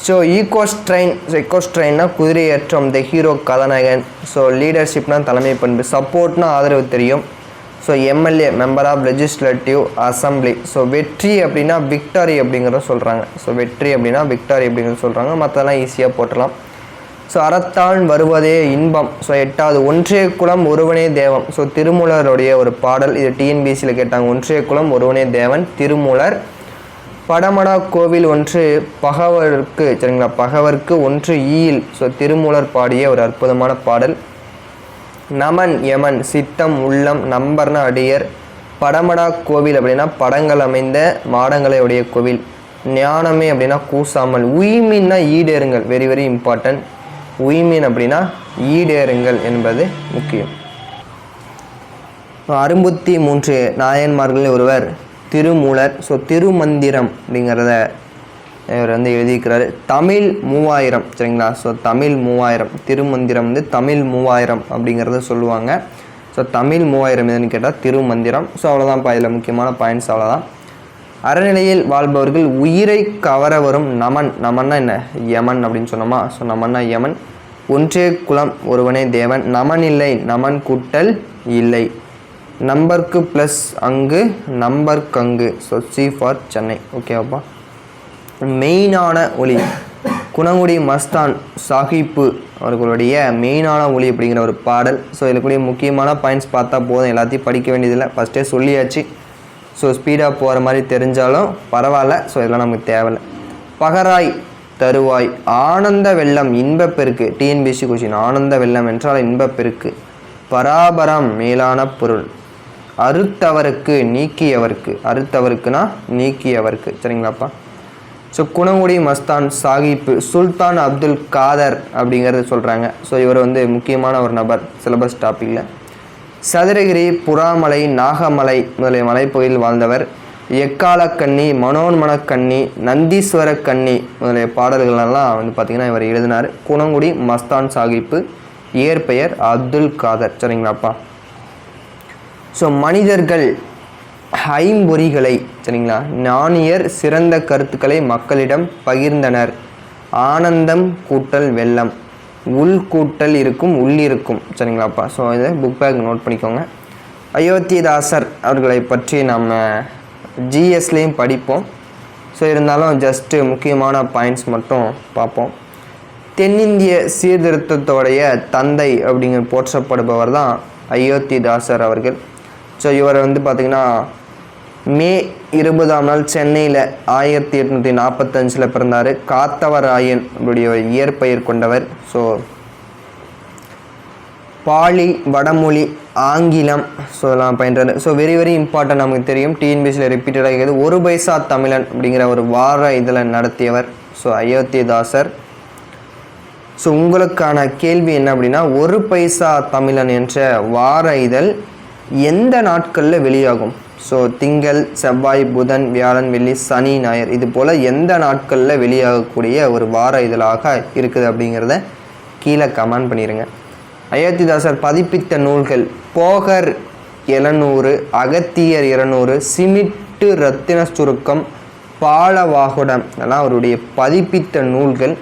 So equestrian. ஸோ ஈகோஸ்ட்ரைன்னா குதிரையேற்றம். த ஹீரோ கதாநாயகன். ஸோ லீடர்ஷிப்னா தலைமை பண்பு. சப்போர்ட்னா ஆதரவு தெரியும். So MLA member of legislative assembly. So வெற்றி அப்படின்னா விக்டாரி அப்படிங்கிறத சொல்கிறாங்க. ஸோ வெற்றி அப்படின்னா விக்டாரி அப்படிங்கிறத சொல்கிறாங்க. மற்றதெல்லாம் ஈஸியாக போட்டலாம். ஸோ அறத்தான் வருவதே இன்பம். ஸோ 8வது ஒன்றே குலம் ஒருவனே தேவம். ஸோ திருமூலருடைய ஒரு பாடல். இது டிஎன்பிஎஸ்சியில் கேட்டாங்க. ஒன்றே குலம் ஒருவனே தேவன், திருமூலர். படமடா கோவில் ஒன்று பகவருக்கு. சரிங்களா, பகவருக்கு ஒன்று ஈல். ஸோ திருமூலர் பாடிய ஒரு அற்புதமான பாடல். நமன் யமன் சித்தம் உள்ளம் நம்பர்னா அடியர். படமடா கோவில் அப்படின்னா படங்கள் அமைந்த மாடங்களை உடைய கோவில். ஞானமே அப்படின்னா கூசாமல். உய்மீன்னா ஈடேறுங்கள். Very very important. உய்மீன் அப்படின்னா ஈடேறுங்கள் என்பது முக்கியம். 63 நாயன்மார்களில் ஒருவர் திருமூலர். ஸோ திருமந்திரம் அப்படிங்கிறத இவர் வந்து எழுதியிருக்கிறாரு. தமிழ் 3000. சரிங்களா, ஸோ தமிழ் 3000. திருமந்திரம் வந்து தமிழ் 3000 அப்படிங்கிறத சொல்லுவாங்க. ஸோ தமிழ் 3000 எதுன்னு கேட்டால் திருமந்திரம். ஸோ அவ்வளோதான்ப்பா, இதில் முக்கியமான பாயிண்ட்ஸ் அவ்வளோதான். அறநிலையில் வாழ்பவர்கள் உயிரை கவர வரும் நமன். நமன்னா என்ன? யமன் அப்படின்னு சொன்னோமா. ஸோ நமன்னா யமன். ஒன்றே குலம் ஒருவனே தேவன். நமன் இல்லை, நமன் கூட்டல் இல்லை. நம்பருக்கு ப்ளஸ் அங்கு, நம்பருக்கு அங்கு. So C for Chennai. ஓகேவாப்பா. மெயினான ஒளி. குணங்குடி மஸ்தான் சாஹிப்பு அவர்களுடைய மெயினான ஒளி அப்படிங்கிற ஒரு பாடல். ஸோ இதில் கூடிய முக்கியமான பாயிண்ட்ஸ் பார்த்தா போதும். எல்லாத்தையும் படிக்க வேண்டியதில்லை, ஃபஸ்ட்டே சொல்லியாச்சு. ஸோ ஸ்பீடாக போகிற மாதிரி தெரிஞ்சாலும் பரவாயில்ல. ஸோ இதெல்லாம் நமக்கு தேவையில்லை. பகராய் தருவாய். ஆனந்த வெள்ளம் இன்பப்பெருக்கு. TNPSC question. ஆனந்த வெள்ளம் என்றால் இன்பப்பெருக்கு. பராபரம் மேலான பொருள். அறுத்தவருக்கு நீக்கியவருக்கு. அறுத்தவருக்குனா நீக்கியவருக்கு. சரிங்களாப்பா. ஸோ குணங்குடி மஸ்தான் சாஹிப்பு சுல்தான் அப்துல் காதர் அப்படிங்கிறது சொல்கிறாங்க. ஸோ இவர் வந்து முக்கியமான ஒரு நபர் சிலபஸ் டாப்பிக்கில். சதுரகிரி, புறாமலை, நாகமலை முதலிய மலைப்பகுதியில் வாழ்ந்தவர். எக்காலக்கண்ணி, மனோன்மணக்கண்ணி, நந்தீஸ்வர கண்ணி முதலிய பாடல்களெல்லாம் வந்து பார்த்திங்கன்னா இவர் எழுதினார். குணங்குடி மஸ்தான் சாஹிப்பு. இயற்பெயர் அப்துல் காதர். சரிங்களாப்பா. ஸோ மனிதர்கள் ஐம்பொறிகளை. சரிங்களா, ஞானியர் சிறந்த கருத்துக்களை மக்களிடம் பகிர்ந்தனர். ஆனந்தம் கூட்டல் வெள்ளம். உள் கூட்டல் இருக்கும், உள்ளிருக்கும். சரிங்களாப்பா. ஸோ இதை புக் பேக் நோட் பண்ணிக்கோங்க. அயோத்திதாசர் அவர்களை பற்றி நம்ம ஜிஎஸ்லேயும் படிப்போம். ஸோ இருந்தாலும் ஜஸ்ட்டு முக்கியமான பாயிண்ட்ஸ் மட்டும் பார்ப்போம். தென்னிந்திய சீர்திருத்தத்தோடைய தந்தை அப்படிங்கிற போற்றப்படுபவர் தான் அயோத்திதாசர் அவர்கள். ஸோ இவர் வந்து பார்த்திங்கன்னா மே 20ஆம் நாள் சென்னையில் 1845 பிறந்தார். காத்தவராயன் அவருடைய இயற்பெயர் கொண்டவர். ஸோ பாலி, வடமொழி, ஆங்கிலம் ஸோ எல்லாம் பயின்றார். So very very important. நமக்கு தெரியும் டிஎன்பிஎஸ்சியில் ரிப்பீட்டடாக இருக்கிறது. ஒரு பைசா தமிழன் அப்படிங்கிற ஒரு வார இதில் நடத்தியவர். ஸோ அயோத்திதாசர். ஸோ உங்களுக்கான கேள்வி என்ன அப்படின்னா, ஒரு பைசா தமிழன் என்ற வார இதழ் எந்த நாட்களில் வெளியாகும்? ஸோ திங்கள், செவ்வாய், புதன், வியாழன், வெள்ளி, சனி, ஞாயிறு இது போல் எந்த நாட்களில் வெளியாகக்கூடிய ஒரு வார இதழாக இருக்குது அப்படிங்கிறத கீழே கமெண்ட் பண்ணிடுங்க. அயோத்திதாசர் பதிப்பித்த நூல்கள் போகர் 700, அகத்தியர் 200, சிமிட்டு ரத்தின சுருக்கம், பாலவாகுடம் இதெல்லாம் அவருடைய பதிப்பித்த நூல்கள்.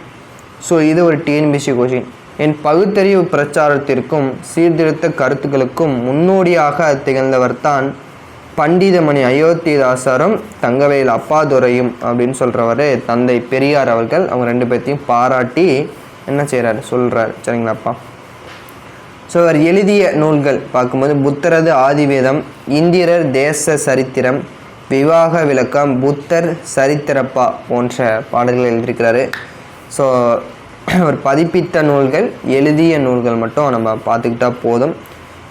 ஸோ இது ஒரு டிஎன்பிசி கொஷின். என் பகுத்தறிவு பிரச்சாரத்திற்கும் சீர்திருத்த கருத்துக்களுக்கும் முன்னோடியாக திகழ்ந்தவர் தான் பண்டிதமணி அயோத்திதாசரும் தங்கவேல் அப்பாதுரையும் அப்படின்னு சொல்கிறவர் தந்தை பெரியார் அவர்கள். அவங்க 2 பேர்த்தையும் பாராட்டி என்ன செய்கிறாரு சொல்கிறார். சரிங்களாப்பா. ஸோ அவர் எழுதிய நூல்கள் பார்க்கும்போது புத்தரது ஆதிவேதம், இந்திரர் தேச சரித்திரம், விவாக விளக்கம், புத்தர் சரித்திரப்பா போன்ற பாடல்கள் எழுதியிருக்கிறாரு. ஸோ அவர் பதிப்பித்த நூல்கள், எழுதிய நூல்கள் மட்டும் நம்ம பார்த்துக்கிட்டா போதும்.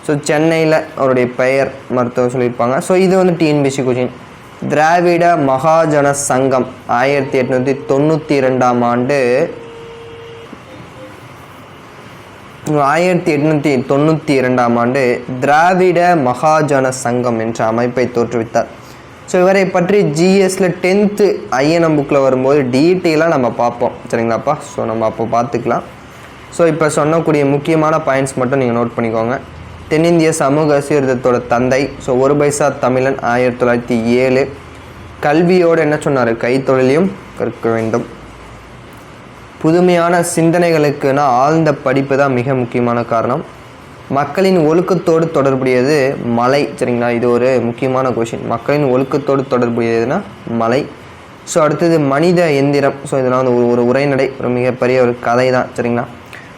ஸோ சென்னையில் அவருடைய பெயர் மருத்துவம் சொல்லியிருப்பாங்க. ஸோ இது வந்து டிஎன்பிசி கொஷின். திராவிட மகாஜன சங்கம் 1892ஆம் ஆண்டு 1892ஆம் ஆண்டு திராவிட மகாஜன சங்கம் என்ற அமைப்பை தோற்றுவித்தார். ஸோ இவரை பற்றி ஜிஎஸ்ல 10th ஐஎன்எம் புக்கில் வரும்போது டீட்டெயிலாக நம்ம பார்ப்போம். சரிங்களாப்பா. ஸோ நம்ம அப்போ பார்த்துக்கலாம். ஸோ இப்போ சொன்னக்கூடிய முக்கியமான பாயிண்ட்ஸ் மட்டும் நீங்கள் நோட் பண்ணிக்கோங்க. தென்னிந்திய சமூக சீர்திருத்தத்தோட தந்தை. ஸோ ஒரு பைசா தமிழன் 1907. கல்வியோடு என்ன சொன்னார்? கைத்தொழிலையும் கற்க வேண்டும். புதுமையான சிந்தனைகளுக்குன்னா ஆழ்ந்த படிப்பு தான் மிக முக்கியமான காரணம். மக்களின் ஒழுக்கத்தோடு தொடர்புடையது மலை. சரிங்களா, இது ஒரு முக்கியமான கொஷின். மக்களின் ஒழுக்கத்தோடு தொடர்புடையதுன்னா மலை. ஸோ அடுத்தது மனித எந்திரம். ஸோ இதெல்லாம் வந்து ஒரு உரைநடை, ஒரு மிகப்பெரிய ஒரு கதை தான். சரிங்களா.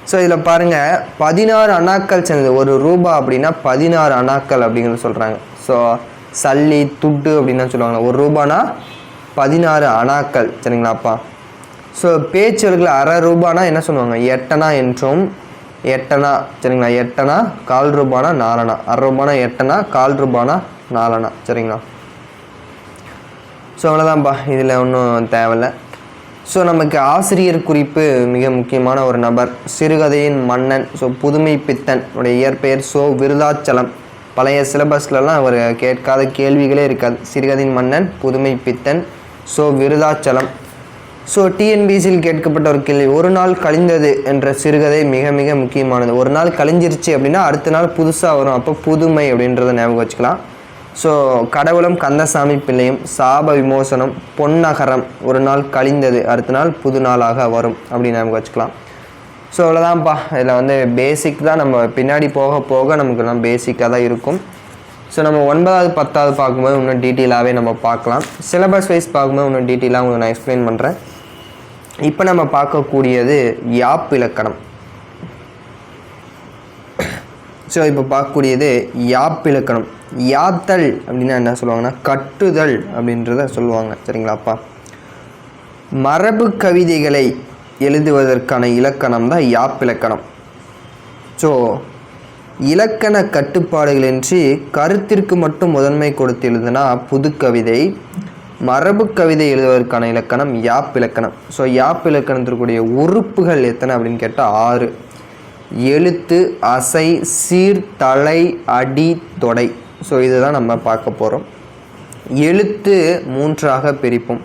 ஸோ இதில் பாருங்கள் 16 அணாக்கள் சேர்ந்தது. ₹1 அப்படின்னா 16 அணாக்கள் அப்படிங்கிறது சொல்கிறாங்க. ஸோ சல்லி துட்டு அப்படின்னு சொல்லுவாங்க. ₹1 16 அணாக்கள். சரிங்களாப்பா. ஸோ பேச்சுகளுக்கு ₹1/2 என்ன சொல்லுவாங்க? 8 அணா என்றும் 8 அணா. சரிங்களா. 8 அணா, ₹4 4 அணா. ₹1/2 8 அணா, ₹4 4 அணா. சரிங்களா. ஸோ அவ்வளோதான்ப்பா, இதில் ஒன்றும் தேவையில்லை. ஸோ நமக்கு ஆசிரியர் குறிப்பு மிக முக்கியமான ஒரு நபர். சிறுகதையின் மன்னன். ஸோ புதுமை பித்தன் உடைய இயற்பெயர் சோ விருதாச்சலம். பழைய சிலபஸ்லலாம் அவர் கேட்காத கேள்விகளே இருக்காது. சிறுகதையின் மன்னன், புதுமை பித்தன், சோ விருதாச்சலம். ஸோ டிஎன்பிசியில் கேட்கப்பட்ட ஒரு கேள்வி, ஒரு நாள் கழிந்தது என்ற சிறுகதை மிக மிக முக்கியமானது. ஒரு நாள் கழிஞ்சிருச்சு அப்படின்னா அடுத்த நாள் புதுசாக வரும். அப்போ புதுமை அப்படின்றத ஞாபகம் வச்சுக்கலாம். ஸோ கடவுளும் கந்தசாமி பிள்ளையும், சாப விமோசனம், பொன்னகரம், ஒரு நாள் கழிந்தது அடுத்த நாள் புது நாளாக வரும் அப்படின்னு ஞாபகம் வச்சுக்கலாம். ஸோ அவ்வளோதான்ப்பா. இதில் வந்து பேசிக் தான். நம்ம பின்னாடி போக போக நமக்குலாம் பேசிக்காக தான் இருக்கும். ஸோ நம்ம 9வது 10வது பார்க்கும்போது இன்னும் டீட்டெயிலாகவே நம்ம பார்க்கலாம். சிலபஸ் வைஸ் பார்க்கும்போது இன்னும் டீட்டெயிலாக உங்களுக்கு நான் எக்ஸ்பிளைன் பண்ணுறேன். இப்போ நம்ம பார்க்கக்கூடியது யாப் இலக்கணம். ஸோ இப்போ பார்க்கக்கூடியது யாப் இலக்கணம். யாத்தல் அப்படின்னா என்ன சொல்லுவாங்கன்னா கட்டுதல் அப்படின்றத சொல்லுவாங்க. சரிங்களாப்பா. மரபு கவிதைகளை எழுதுவதற்கான இலக்கணம் தான் யாப் இலக்கணம். ஸோ இலக்கண கட்டுப்பாடுகளின்றி கருத்திற்கு மட்டும் முதன்மை கொடுத்து எழுதுனா புது கவிதை. மரபு கவிதை எழுதுவதற்கான இலக்கணம் யாப் இலக்கணம். ஸோ யாப் இலக்கணத்திற்குரிய உறுப்புகள் எத்தனை அப்படின்னு கேட்டால் 6. எழுத்து, அசை, சீர், தலை, அடி, தொடை. ஸோ இதுதான் நம்ம பார்க்க போகிறோம். எழுத்து 3ஆக பிரிப்போம்.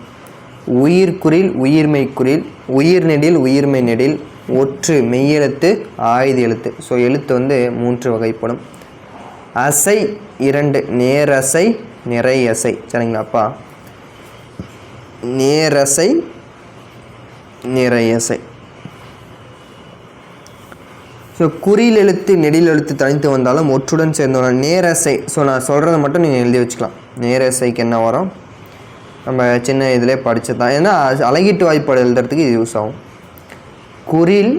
உயிர்குறில், உயிர்மெய் குறில், உயிர்நெடில், உயிர்மெய் நெடில், ஒற்று மெய்யெழுத்து, ஆயுத எழுத்து. ஸோ எழுத்து வந்து 3 வகைப்படும். அசை 2, நேரசை, நிறையசை. சரிங்களாப்பா. நேரசை, நிறையசை. ஸோ குறில் எழுத்து, நெடில் எழுத்து தனித்து வந்தாலும் ஒற்றுடன் சேர்ந்தோம் நேரசை. ஸோ நான் சொல்கிறத மட்டும் நீங்கள் எழுதி வச்சுக்கலாம். நேரசைக்கு என்ன வரும் நம்ம சின்ன இதிலே படித்தது தான். ஏன்னா அழகீட்டு வாய்ப்பாடு எழுதுறதுக்கு இது யூஸ் ஆகும். குறில்,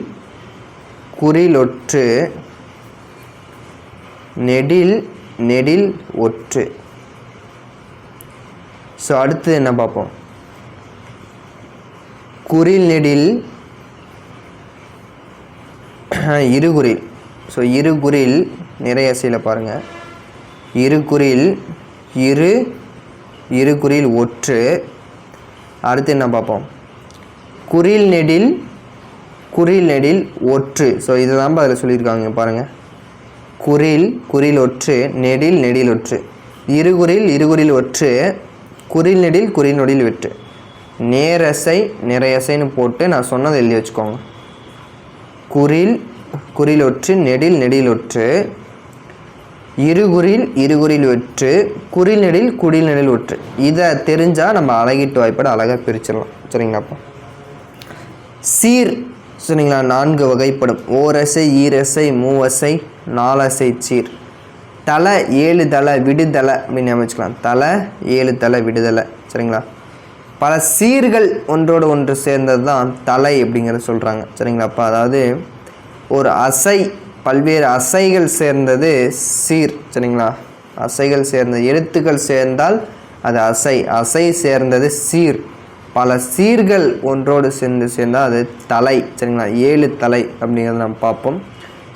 குறிலொற்று, நெடில், நெடில் ஒற்று. ஸோ அடுத்து என்ன பார்ப்போம்? குறில், நெடில், இருகுறில். ஸோ இருகுறில் நிறைய அசையில் பாருங்கள். இருகுறில், இருகுறில் ஒற்று. அடுத்து என்ன பார்ப்போம்? குறில், நெடில், குறில் நெடில் ஒற்று. ஸோ இதை தான் அதில் சொல்லியிருக்காங்க பாருங்கள். குறில் ஒற்று நெடில் ஒற்று. இருகுறில் ஒற்று குறில் நெடில் வெற்று. நேரசை நிறையசைன்னு போட்டு நான் சொன்னதை எழுதி வச்சுக்கோங்க. குறில் ஒற்று நெடில் ஒற்று. இருகுறில் ஒற்று குறில் நெடில் ஒற்று. இதை தெரிஞ்சால் நம்ம அழகிட்டு வாய்ப்பாடு அழகாக பிரிச்சிடலாம். சரிங்களாப்பா. சீர் சரிங்களா 4 வகைப்படும். ஓரசை ஈரசை மூவசை நாலசை சீர். தலை 7 தலை விடுதலை அப்படின்னு அமைச்சுக்கலாம். தலை 7 தலை விடுதலை. சரிங்களா. பல சீர்கள் ஒன்றோடு ஒன்று சேர்ந்தது தான் தலை அப்படிங்கிறத சொல்கிறாங்க. சரிங்களாப்பா. அதாவது ஒரு அசை பல்வேறு அசைகள் சேர்ந்தது சீர். சரிங்களா. அசைகள் சேர்ந்த எழுத்துக்கள் சேர்ந்தால் அது அசை சேர்ந்தது சீர். பல சீர்கள் ஒன்றோடு சேர்ந்தால் அது தலை. சரிங்களா. 7 தலை அப்படிங்கிறத நம்ம பார்ப்போம்.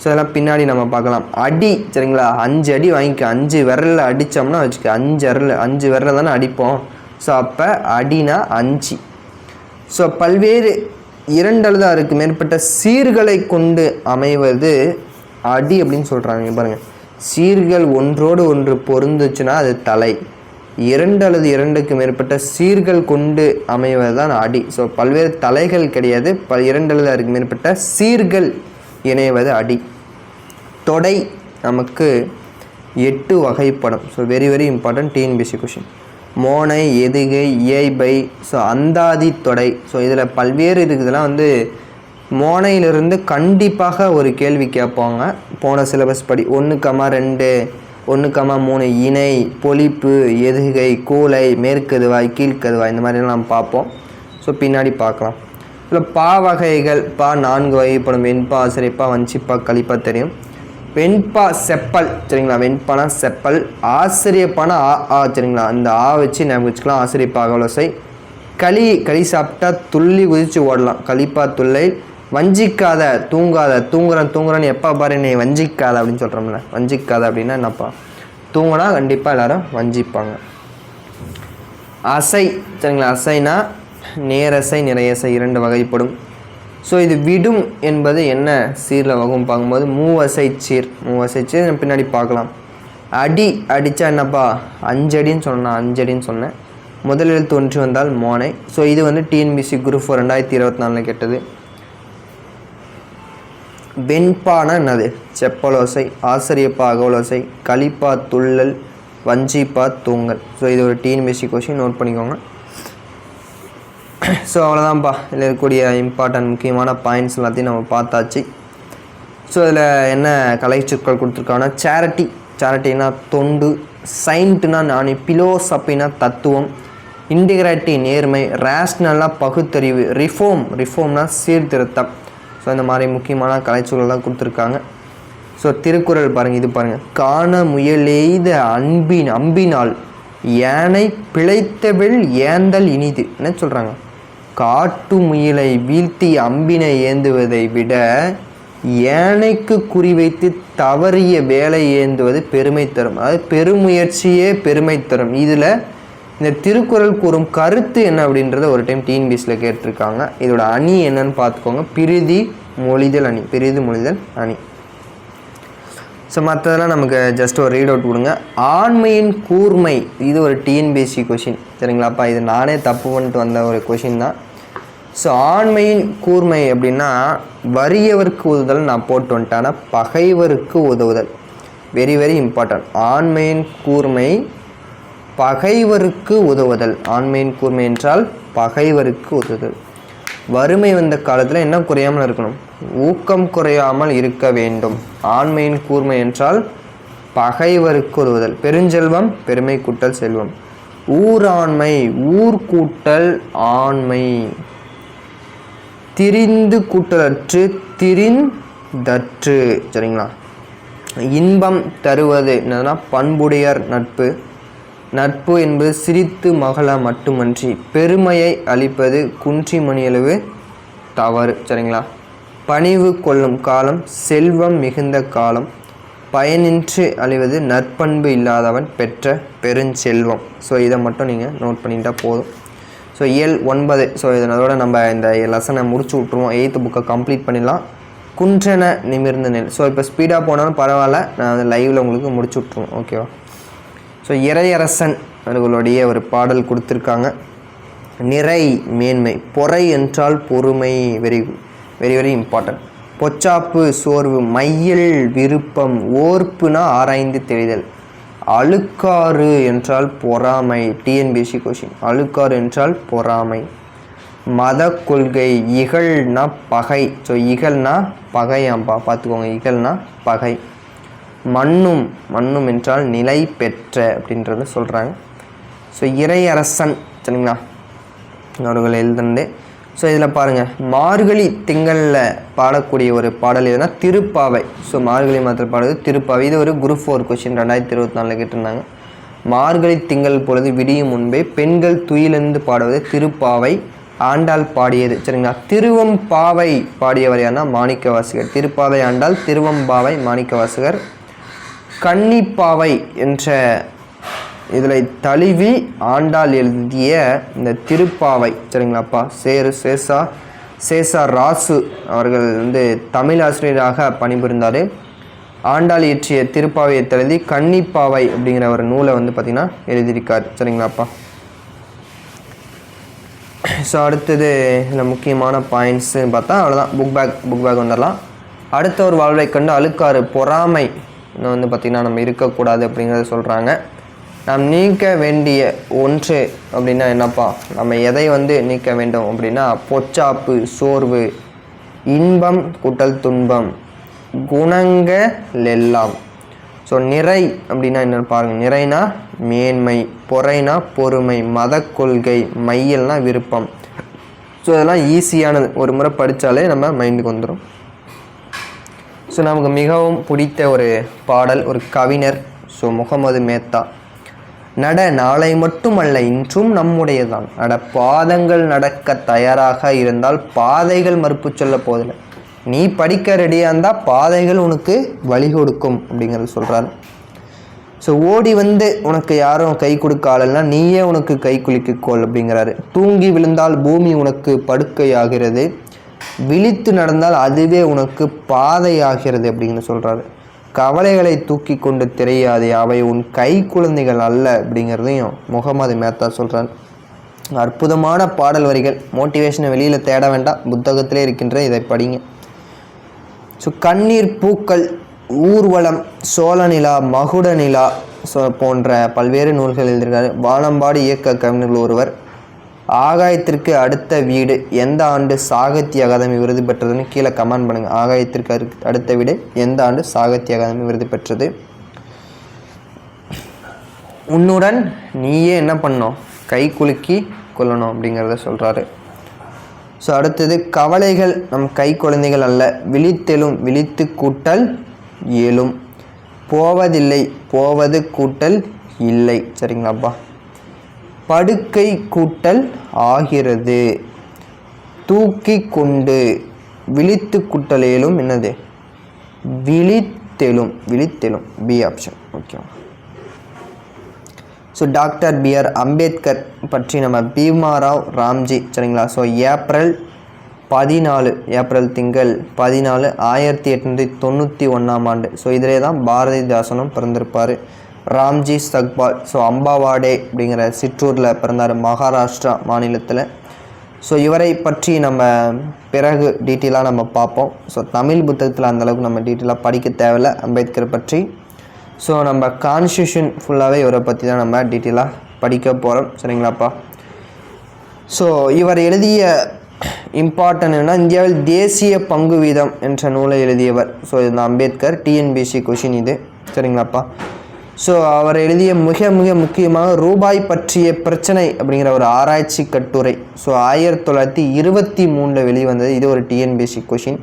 ஸோ இதெல்லாம் பின்னாடி நம்ம பார்க்கலாம். அடி சரிங்களா. 5 அடி வாங்கிக்க. 5 விரலில் அடித்தோம்னா வச்சுக்க 5 விரலில் தானே அடிப்போம். ஸோ அப்போ அடினா 5. ஸோ பல்வேறு 2 அல்லது அதுக்கு மேற்பட்ட சீர்களை கொண்டு அமைவது அடி அப்படின்னு சொல்கிறாங்க. பாருங்கள், சீர்கள் ஒன்றோடு ஒன்று பொருந்துச்சுன்னா அது தலை. 2 அல்லது 2க்கு மேற்பட்ட சீர்கள் கொண்டு அமைவது தான் அடி. ஸோ பல்வேறு தலைகள் கிடையாது, 2 அல்லது அதுக்கு மேற்பட்ட சீர்கள் இணைவது அடி. தொடை நமக்கு 8 வகைப்படும். So very very important TNPSC question. மோனை எதுகை இயைபை. ஸோ அந்தாதி தொடை. ஸோ இதில் பல்வேறு இருக்குதுலாம் வந்து மோனையிலிருந்து கண்டிப்பாக ஒரு கேள்வி கேட்பாங்க. போன சிலபஸ் படி 1,2 1,3 இணை பொலிப்பு எதுகை கூலை மேற்கதுவாய் கீழ்கதுவாய் இந்த மாதிரிலாம் நம்ம பார்ப்போம். ஸோ பின்னாடி பார்க்கலாம். இதில் பா வகைகள் 4 வகைப்படும். வெண்பா ஆசிரியப்பா வஞ்சிப்பா களிப்பா தெரியும். வெண்பா செப்பல் சரிங்களா. வெண்பானா செப்பல். ஆசிரியப்பானா ஆ சரிங்களா. அந்த ஆ வச்சு நம்ம வச்சுக்கலாம். ஆசிரியப்பா அகவலசை. களி சாப்பிட்டா துள்ளி குதிச்சு ஓடலாம். களிப்பா துள்ளை. வஞ்சிக்காத தூங்குறான்னு எப்போ பாரு நீ வஞ்சிக்காத அப்படின்னு சொல்கிறோம்ல. வஞ்சிக்காத அப்படின்னா என்னப்பா, தூங்கினா கண்டிப்பாக எல்லாரும் வஞ்சிப்பாங்க. அசை சரிங்களா. அசைனா நேரசை நிறையசை 2 வகைப்படும். ஸோ இது விடும் என்பது என்ன சீரில் வகும் பார்க்கும்போது மூவசை சீர். நம்ம பின்னாடி பார்க்கலாம். அடித்தா என்னப்பா 5 அடின்னு சொன்னேன். 5 அடின்னு சொன்னேன். முதல் எழுத்து ஒன்று வந்தால் மோனை. ஸோ இது வந்து டிஎன்பிஎஸ்சி குரூப் 4 2024 கேட்டது. வெண்பானா என்னது, செப்பலோசை. ஆசிரியப்பா அகவலோசை. களிப்பா துள்ளல். வஞ்சிப்பா தூங்கல். ஸோ இது ஒரு டிஎன்பிஎஸ்சி கொஷின், நோட் பண்ணிக்கோங்க. ஸோ அவ்வளோதான்ப்பா. இதில் இருக்கக்கூடிய இம்பார்ட்டன்ட் முக்கியமான பாயிண்ட்ஸ் எல்லாத்தையும் நம்ம பார்த்தாச்சு. ஸோ இதில் என்ன கலை சொற்கள் கொடுத்துருக்காங்கன்னா சேரிட்டினா தொண்டு. சயின்ட்னா ஞானி. பிலோசபினா தத்துவம். இன்டிகிரேட்டி நேர்மை. ரேஷ்னலாக பகுத்தறிவு. ரிஃபார்ம்னா சீர்திருத்தம். ஸோ இந்த மாதிரி முக்கியமான கலைச்சொல்கள் தான் கொடுத்துருக்காங்க. ஸோ திருக்குறள் பாருங்கள். இது பாருங்கள். காண முயலெய்த அம்பினால் யானை பிழைத்தவள் ஏந்தல் இனிது. என்ன சொல்கிறாங்க, காட்டு முயலை வீழ்த்தி அம்பினை ஏந்துவதை விட யானைக்கு குறிவைத்து தவறிய வேலை ஏந்துவது பெருமை தரும். அதாவது பெருமுயற்சியே பெருமை தரும். இதில் இந்த திருக்குறள் கூறும் கருத்து என்ன அப்படின்றத ஒரு டைம் டிஎன்பிஎஸ்சியில் கேட்டிருக்காங்க. இதோட அணி என்னன்னு பார்த்துக்கோங்க. பிரிதி மொழிதல் அணி. ஸோ மற்றதெல்லாம் நமக்கு ஜஸ்ட் ஒரு ரீட் அவுட் கொடுங்க. ஆண்மையின் கூர்மை, இது ஒரு டிஎன்பிஎஸ்சி கொஷின் சரிங்களாப்பா. இது நானே தப்பு பண்ணிட்டு வந்த ஒரு கொஷின் தான். ஸோ ஆண்மையின் கூர்மை அப்படின்னா வறியவருக்கு உதவுதல் நான் போட்டு வந்துட்டேன். ஆனால் பகைவருக்கு உதவுதல் வெரி வெரி இம்பார்ட்டன்ட். ஆண்மையின் கூர்மை பகைவருக்கு உதவுதல். ஆண்மையின் கூர்மை என்றால் பகைவருக்கு உதவுதல். வறுமை வந்த காலத்தில் என்ன குறையாமல் இருக்கணும், ஊக்கம் குறையாமல் இருக்க வேண்டும். ஆண்மையின் கூர்மை என்றால் பகைவருக்கு உதவுதல். பெருஞ்செல்வம் பெருமை கூட்டல் செல்வம். ஊராண்மை ஊர் கூட்டல் ஆண்மை. திரிந்து கூட்டலற்று திரிந்தற்று சரிங்களா. இன்பம் தருவது என்னதுன்னா பண்புடையார் நட்பு. நட்பு என்பது சிரித்து மகள மட்டுமன்றி பெருமையை அளிப்பது குன்றி மணியளவு தவறு சரிங்களா. பணிவு கொள்ளும் காலம் செல்வம் மிகுந்த காலம். பயனின்றி அழிவது நற்பண்பு இல்லாதவன் பெற்ற பெருஞ்செல்வம். ஸோ இதை மட்டும் நீங்கள் நோட் பண்ணிட்டால் போதும். ஸோ இயல் 9. ஸோ இதனோட நம்ம இந்த லெசனை முடிச்சு விட்ருவோம். 8th புக்கை கம்ப்ளீட் பண்ணிடலாம். குன்றென நிமிர்ந்த நெல். ஸோ இப்போ ஸ்பீடாக போனாலும் பரவாயில்ல, நான் வந்து லைவில் உங்களுக்கு முடிச்சு விட்ருவோம். ஓகேவா? ஸோ இறையரசன் அவர்களுடைய ஒரு பாடல் கொடுத்துருக்காங்க. நிறை மேன்மை, பொறை என்றால் பொறுமை, வெரி வெரி வெரி இம்பார்ட்டன்ட். பொச்சாப்பு சோர்வு, மையல் விருப்பம், ஓர்ப்புனா ஆராய்ந்து தெரிதல். அழுக்காறு என்றால் பொறாமை, டிஎன்பிஎஸ்சி கொஷின். அழுக்காறு என்றால் பொறாமை. மத கொள்கை, இகழ்னா பகை. ஸோ இகழ்னா பகையாம்பா, பார்த்துக்கோங்க, இகழ்னா பகை. மண்ணும், மண்ணும் என்றால் நிலை பெற்ற அப்படின்றத சொல்கிறாங்க. ஸோ இறையரசன் சரிங்களா அவர்கள் எழுதுனது. ஸோ இதில் பாருங்கள், மார்கழி திங்களில் பாடக்கூடிய ஒரு பாடல் எதுனா திருப்பாவை. ஸோ மார்கழி மாதத்தில் பாடுவது திருப்பாவை. இது ஒரு குரூப் 4 கொஷின் 2024 கேட்டிருந்தாங்க. மார்கழி திங்கள் பொழுது விடியும் முன்பே பெண்கள் துயிலெந்து பாடுவது திருப்பாவை. ஆண்டாள் பாடியது சரிங்களா. திருவம்பாவை பாடியவர் யாருன்னா மாணிக்கவாசகர். திருப்பாவை ஆண்டாள், திருவம்பாவை மாணிக்கவாசகர். கன்னிப்பாவை என்ற இதில் தழுவி ஆண்டாள் எழுதிய இந்த திருப்பாவை சரிங்களாப்பா. சேசா ராசு அவர்கள் வந்து தமிழ் ஆசிரியராக பணிபுரிந்தார். ஆண்டாள் இயற்றிய திருப்பாவையை தழுவி கன்னிப்பாவை அப்படிங்கிற ஒரு நூலை வந்து பார்த்திங்கன்னா எழுதியிருக்கார் சரிங்களாப்பா. ஸோ அடுத்தது இதில் முக்கியமான பாயிண்ட்ஸு பார்த்தா அவ்வளோதான். புக் பேக் வந்துடலாம். அடுத்த ஒரு வாழ்வை கண்டு அழுக்காறு பொறாமை வந்து பார்த்திங்கன்னா நம்ம இருக்கக்கூடாது அப்படிங்கிறத சொல்கிறாங்க. நாம் நீக்க வேண்டிய ஒன்று அப்படின்னா என்னப்பா, நம்ம எதை வந்து நீக்க வேண்டும் அப்படின்னா பொச்சாப்பு சோர்வு, இன்பம் கூட்டல் துன்பம், குணங்கள் எல்லாம். ஸோ நிறை அப்படின்னா என்னென்னு பாருங்கள். நிறைனா மேன்மை, பொறைனா பொறுமை, மத கொள்கை, மையல்னா விருப்பம். ஸோ இதெல்லாம் ஈஸியானது, ஒரு முறை படித்தாலே நம்ம மைண்டுக்கு வந்துடும். ஸோ நமக்கு மிகவும் பிடித்த ஒரு பாடல், ஒரு கவிஞர். ஸோ முகமது மேத்தா. நட நாளை மட்டுமல்ல இன்றும் நம்முடையதான், நட பாதங்கள் நடக்க தயாராக இருந்தால் பாதைகள் மறுப்பு சொல்ல போதில்லை. நீ படிக்க ரெடியாக இருந்தால் பாதைகள் உனக்கு வழி கொடுக்கும் அப்படிங்கிறது சொல்கிறாரு. ஸோ ஓடி வந்து உனக்கு யாரும் கை கொடுக்க ஆளல்னா நீயே உனக்கு கை குலுக்கிக்கோள் அப்படிங்கிறாரு. தூங்கி விழுந்தால் பூமி உனக்கு படுக்கையாகிறது, விழித்து நடந்தால் அதுவே உனக்கு பாதையாகிறது அப்படிங்கிறது சொல்கிறாரு. கவலைகளை தூக்கி கொண்டு திரையாதே, அவை உன் கை குழந்தைகள் அல்ல அப்படிங்கிறதையும் முகமது மேத்தா சொல்கிறார். அற்புதமான பாடல் வரிகள். மோட்டிவேஷனை வெளியில் தேட வேண்டாம், புத்தகத்திலே இருக்கின்ற இதை படிங்க. ஸோ கண்ணீர் பூக்கள், ஊர்வலம், சோழ நிலா, மகுட நிலா போன்ற பல்வேறு நூல்கள் எழுதியிருக்காரு. வானம்பாடி இயக்க கவிஞர்கள் ஒருவர். ஆகாயத்திற்கு அடுத்த வீடு எந்த ஆண்டு சாகித்ய அகாதமி விருது பெற்றதுன்னு கீழே கமெண்ட் பண்ணுங்கள். ஆகாயத்திற்கு அடுத்த வீடு எந்த ஆண்டு சாகித்ய அகாதமி விருது பெற்றது? உன்னுடன் நீயே என்ன பண்ணணும், கை குலுக்கி கொள்ளணும் அப்படிங்கிறத சொல்கிறாரு. ஸோ அடுத்தது கவலைகள் நம் கை குழந்தைகள் அல்ல, விழித்தெழும், விழித்து கூட்டல் எழும், போவதில்லை, போவது கூட்டல் இல்லை சரிங்களாப்பா. படுக்கை கூட்டல் ஆகிறது, தூக்கி கொண்டு, விழித்து கூட்டலேலும் என்னது விழித்தெழும், விழித்தெழும் பி ஆப்ஷன். ஓகேவா? ஸோ டாக்டர் பிஆர் அம்பேத்கர் பற்றி நம்ம பீமாராவ் ராம்ஜி சரிங்களா. ஸோ ஏப்ரல் திங்கள் 14 1891 ஆண்டு. ஸோ இதிலே தான் பாரதிதாசனும் பிறந்திருப்பார். ராம்ஜி சக்பால். ஸோ அம்பாவாடே அப்படிங்கிற சிற்றூரில் பிறந்தார், மகாராஷ்டிரா மாநிலத்தில். ஸோ இவரை பற்றி நம்ம பிறகு டீட்டெயிலாக நம்ம பார்ப்போம். ஸோ தமிழ் புத்தகத்தில் அந்தளவுக்கு நம்ம டீட்டெயிலாக படிக்க தேவையில்லை அம்பேத்கரை பற்றி. ஸோ நம்ம கான்ஸ்டியூஷன் ஃபுல்லாகவே இவரை பற்றி தான் நம்ம டீட்டெயிலாக படிக்க போகிறோம் சரிங்களாப்பா. ஸோ இவர் எழுதிய இம்பார்ட்டன்ட்னா இந்தியாவில் தேசிய பங்கு வீதம் என்ற நூலை எழுதியவர். ஸோ இது அம்பேத்கர், டிஎன்பிஎஸ்சி கொஷின் இது சரிங்களாப்பா. ஸோ அவர் எழுதிய மிக மிக முக்கியமாக ரூபாய் பற்றிய பிரச்சனை அப்படிங்கிற ஒரு ஆராய்ச்சி கட்டுரை. ஸோ 1923 வெளிவந்தது. இது ஒரு டிஎன்பிஎஸ்சி கொஷின்.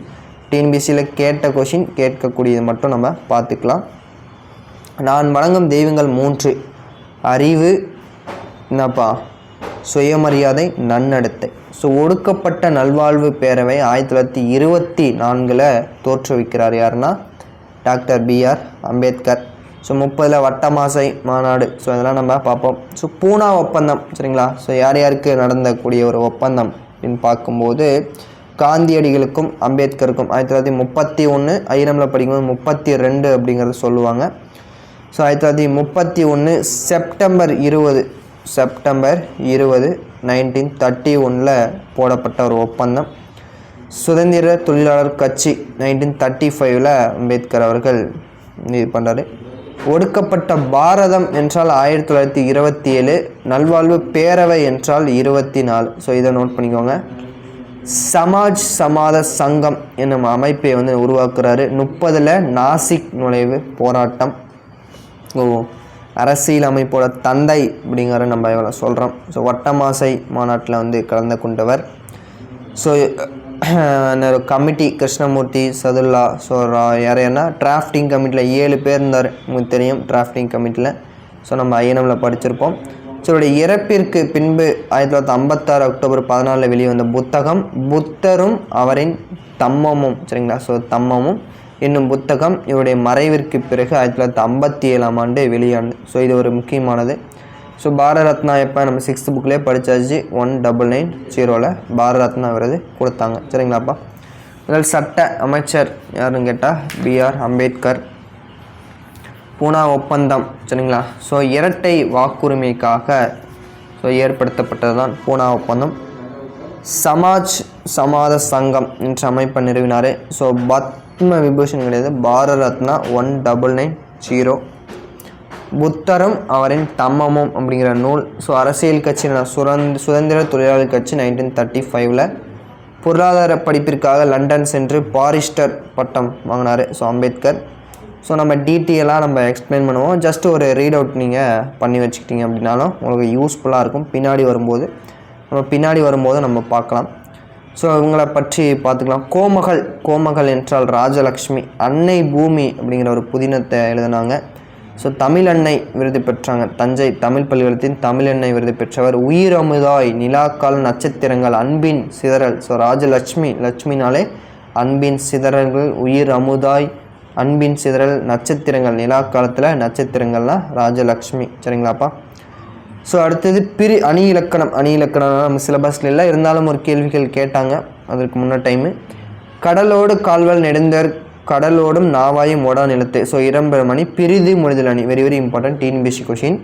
டிஎன்பிஎஸ்சியில் கேட்ட கொஷின், கேட்கக்கூடியது மட்டும் நம்ம பார்த்துக்கலாம். நான் வணங்கும் தெய்வங்கள் 3: அறிவு, என்னப்பா, சுயமரியாதை, நன்னடத்தை. ஸோ ஒடுக்கப்பட்ட நல்வாழ்வு பேரவை 1924 தோற்றுவிக்கிறார். யாருன்னா டாக்டர் பிஆர் அம்பேத்கர். ஸோ 30 வட்டமாசை மாநாடு. ஸோ இதெல்லாம் நம்ம பார்ப்போம். ஸோ பூனா ஒப்பந்தம் சரிங்களா. ஸோ யார் யாருக்கு நடந்தக்கூடிய ஒரு ஒப்பந்தம் அப்படின்னு பார்க்கும்போது காந்தியடிகளுக்கும் அம்பேத்கருக்கும் 1931, ஐரமில் படிக்கும்போது 32 அப்படிங்கிறத சொல்லுவாங்க. ஸோ 1931 செப்டம்பர் 20 1931 போடப்பட்ட ஒரு ஒப்பந்தம். சுதந்திர தொழிலாளர் கட்சி 1935 அம்பேத்கர் அவர்கள் இது பண்ணுறாரு. ஒடுக்கப்பட்ட பாரதம் என்றால் 1927, நல்வாழ்வு பேரவை என்றால் 24. ஸோ இதை நோட் பண்ணிக்கோங்க. சமாஜ் சமாத சங்கம் என்னும் அமைப்பை வந்து உருவாக்குறாரு. 30 நாசிக் நுழைவு போராட்டம். அரசியல் அமைப்போட தந்தை அப்படிங்கிற நம்ம இவரை சொல்கிறோம். ஸோ வட்டமாசை மாநாட்டில் வந்து கலந்து கொண்டவர். So committee Krishnamurthy, Sadullah, so யாரையானா டிராஃப்டிங் கமிட்டியில் 7 பேர் இருந்தார். உங்களுக்கு தெரியும் டிராஃப்டிங் கமிட்டியில். ஸோ நம்ம ஐஎன்எம்மில் படிச்சிருப்போம். ஸோ இவருடைய இறப்பிற்கு பின்பு 1956 அக்டோபர் 14 வெளிவந்த புத்தகம் புத்தரும் அவரின் தம்மமும் சரிங்களா. ஸோ தம்மமும் என்னும் புத்தகம் இவருடைய மறைவிற்கு பிறகு 1957 வெளியானது. ஸோ இது ஒரு முக்கியமானது. ஸோ பாரத ரத்னா எப்போ நம்ம 6th புக்லேயே படித்தாச்சு. 1990 பாரத ரத்னா விருது கொடுத்தாங்க சரிங்களாப்பா. முதல் சட்ட அமைச்சர் யாருன்னு கேட்டால் BR அம்பேத்கர். பூனா ஒப்பந்தம் சரிங்களா. ஸோ இரட்டை வாக்குரிமைக்காக ஏற்படுத்தப்பட்டது தான் பூனா ஒப்பந்தம். சமாஜ் சமாத சங்கம் என்ற அமைப்பை நிறுவினார். ஸோ பத்ம விபூஷன் கிடையாது, பாரத ரத்னா 1990. புத்தரும் அவரின் தம்மமும் அப்படிங்கிற நூல். ஸோ அரசியல் கட்சி சுதந்திர தொழிலாளர் கட்சி 1935 பொருளாதார படிப்பிற்காக லண்டன் சென்று பாரிஸ்டர் பட்டம் வாங்கினார். ஸோ அம்பேத்கர். ஸோ நம்ம டீட்டெயிலாக நம்ம எக்ஸ்பிளைன் பண்ணுவோம். ஜஸ்ட் ஒரு ரீட் அவுட் நீங்கள் பண்ணி வச்சுக்கிட்டீங்க அப்படின்னாலும் உங்களுக்கு யூஸ்ஃபுல்லாக இருக்கும். பின்னாடி வரும்போது நம்ம பார்க்கலாம். ஸோ இவங்களை பற்றி பார்த்துக்கலாம். கோமகள் என்றால் ராஜலக்ஷ்மி. அன்னை பூமி அப்படிங்கிற ஒரு புதினத்தை எழுதினாங்க. ஸோ தமிழ் அன்னை விருது பெற்றாங்க. தஞ்சை தமிழ் பல்கலைக்கழகத்தின் தமிழ் அன்னை விருது பெற்றவர். உயிர் அமுதாய், நிலாக்கால், நட்சத்திரங்கள், அன்பின் சிதறல். ஸோ லட்சுமினாலே அன்பின் சிதறல்கள், உயிர் அமுதாய், அன்பின் சிதறல், நட்சத்திரங்கள், நிலா காலத்தில் நட்சத்திரங்கள்லாம் ராஜலக்ஷ்மி சரிங்களாப்பா. ஸோ அடுத்தது அணி இலக்கணம் நம்ம சிலபஸில் இல்லை, இருந்தாலும் ஒரு கேள்விகள் கேட்டாங்க அதற்கு முன்ன டைமு. கடலோடு கால்வல் நெடுந்தர், கடலோடும் நாவாயும் ஓடா நிலத்து. ஸோ இடம்பெறும் அணி பிரிது மொழிதல் அணி. Very very important TNPSC question.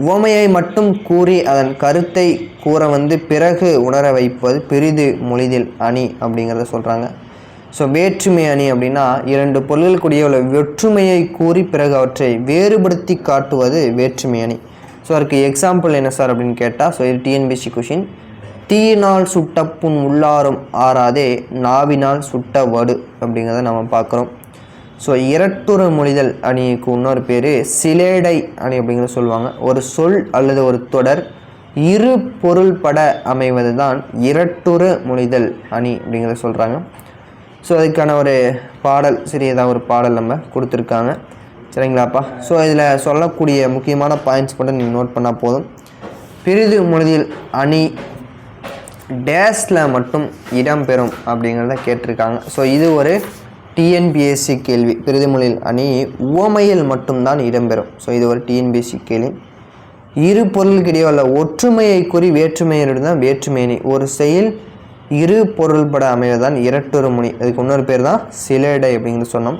உவமையை மட்டும் கூறி அதன் கருத்தை கூற வந்து பிறகு உணர வைப்பது பிரிது மொழிதல் அணி அப்படிங்கிறத சொல்கிறாங்க. ஸோ வேற்றுமை அணி அப்படின்னா 2 பொருள்களுக்குரிய உள்ள வேற்றுமையை கூறி பிறகு அவற்றை வேறுபடுத்தி காட்டுவது வேற்றுமை அணி. ஸோ அதுக்கு எக்ஸாம்பிள் என்ன சார் அப்படின்னு கேட்டால், ஸோ இது டிஎன்பிஎஸ்சி கொஷின். தீயினால் சுட்ட புண் உள்ளாரும் ஆறாதே, நாவினால் சுட்ட வடு அப்படிங்கிறத நம்ம பார்க்குறோம். ஸோ இரட்டுறு மொழிதல் அணிக்கு இன்னொரு பேர் சிலேடை அணி அப்படிங்கிறத சொல்லுவாங்க. ஒரு சொல் அல்லது ஒரு தொடர் இரு பொருள்பட அமைவது தான் இரட்டுறு மொழிதல் அணி அப்படிங்கிறத சொல்கிறாங்க. ஸோ அதுக்கான ஒரு பாடல், சிறியதாக ஒரு பாடல் நம்ம கொடுத்துருக்காங்க சரிங்களாப்பா. ஸோ இதில் சொல்லக்கூடிய முக்கியமான பாயிண்ட்ஸ் மட்டும் நீங்கள் நோட் பண்ணால் போதும். பிரிது மொழிதல் அணி டேஸில் மட்டும் இடம்பெறும் அப்படிங்கிறத கேட்டிருக்காங்க. ஸோ இது ஒரு டிஎன்பிஎஸ்சி கேள்வி. பிரிது மொழிதல் அணி உவமையில் மட்டும்தான் இடம்பெறும். ஸோ இது ஒரு டிஎன்பிஎஸ்சி கேள்வி. இரு பொருளுக்கிடையே உள்ள ஒற்றுமையை கூறி வேற்றுமையோடு தான் வேற்றுமை அணி. ஒரு செயல் இரு பொருள்பட அமைவதுதான் இரட்டுறு மொழி. அதுக்கு இன்னொரு பேர் தான் சிலேடை அப்படிங்கிறது சொன்னோம்.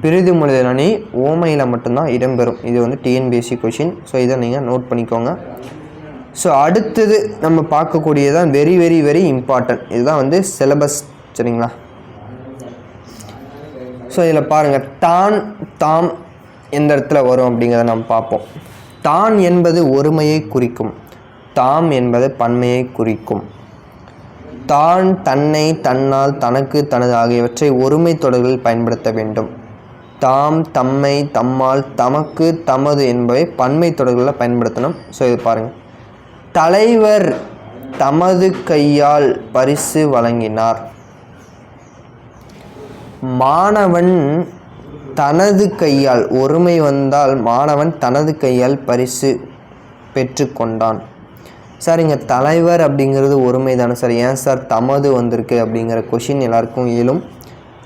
பிரிது மொழிதல் அணி ஓமையில் மட்டும்தான் இடம்பெறும். இது வந்து டிஎன்பிஎஸ்சி கொஷின். ஸோ இதை நீங்கள் நோட் பண்ணிக்கோங்க. ஸோ அடுத்தது நம்ம பார்க்கக்கூடியதான் வெரி வெரி வெரி இம்பார்ட்டன்ட். இதுதான் வந்து சிலபஸ் சரிங்களா. ஸோ இதில் பாருங்கள், தான் தாம் எந்த இடத்துல வரும் அப்படிங்கிறத நம்ம பார்ப்போம். தான் என்பது ஒருமையை குறிக்கும், தாம் என்பது பன்மையை குறிக்கும். தான், தன்னை, தன்னால், தனக்கு, தனது ஆகியவற்றை ஒருமை தொடர்களில் பயன்படுத்த வேண்டும். தாம், தம்மை, தம்மால், தமக்கு, தமது என்பவை பன்மை தொடர்களில் பயன்படுத்தணும். ஸோ இது பாருங்கள், தலைவர் தமது கையால் பரிசு வழங்கினார். மாணவன் தனது கையால், ஒருமை வந்தால் மாணவன் தனது கையால் பரிசு பெற்று கொண்டான். சார் இங்கே தலைவர் அப்படிங்கிறது ஒருமை தானே சார், ஏன் சார் தமது வந்திருக்கு அப்படிங்கிற கொஷின் எல்லாருக்கும் இயலும்.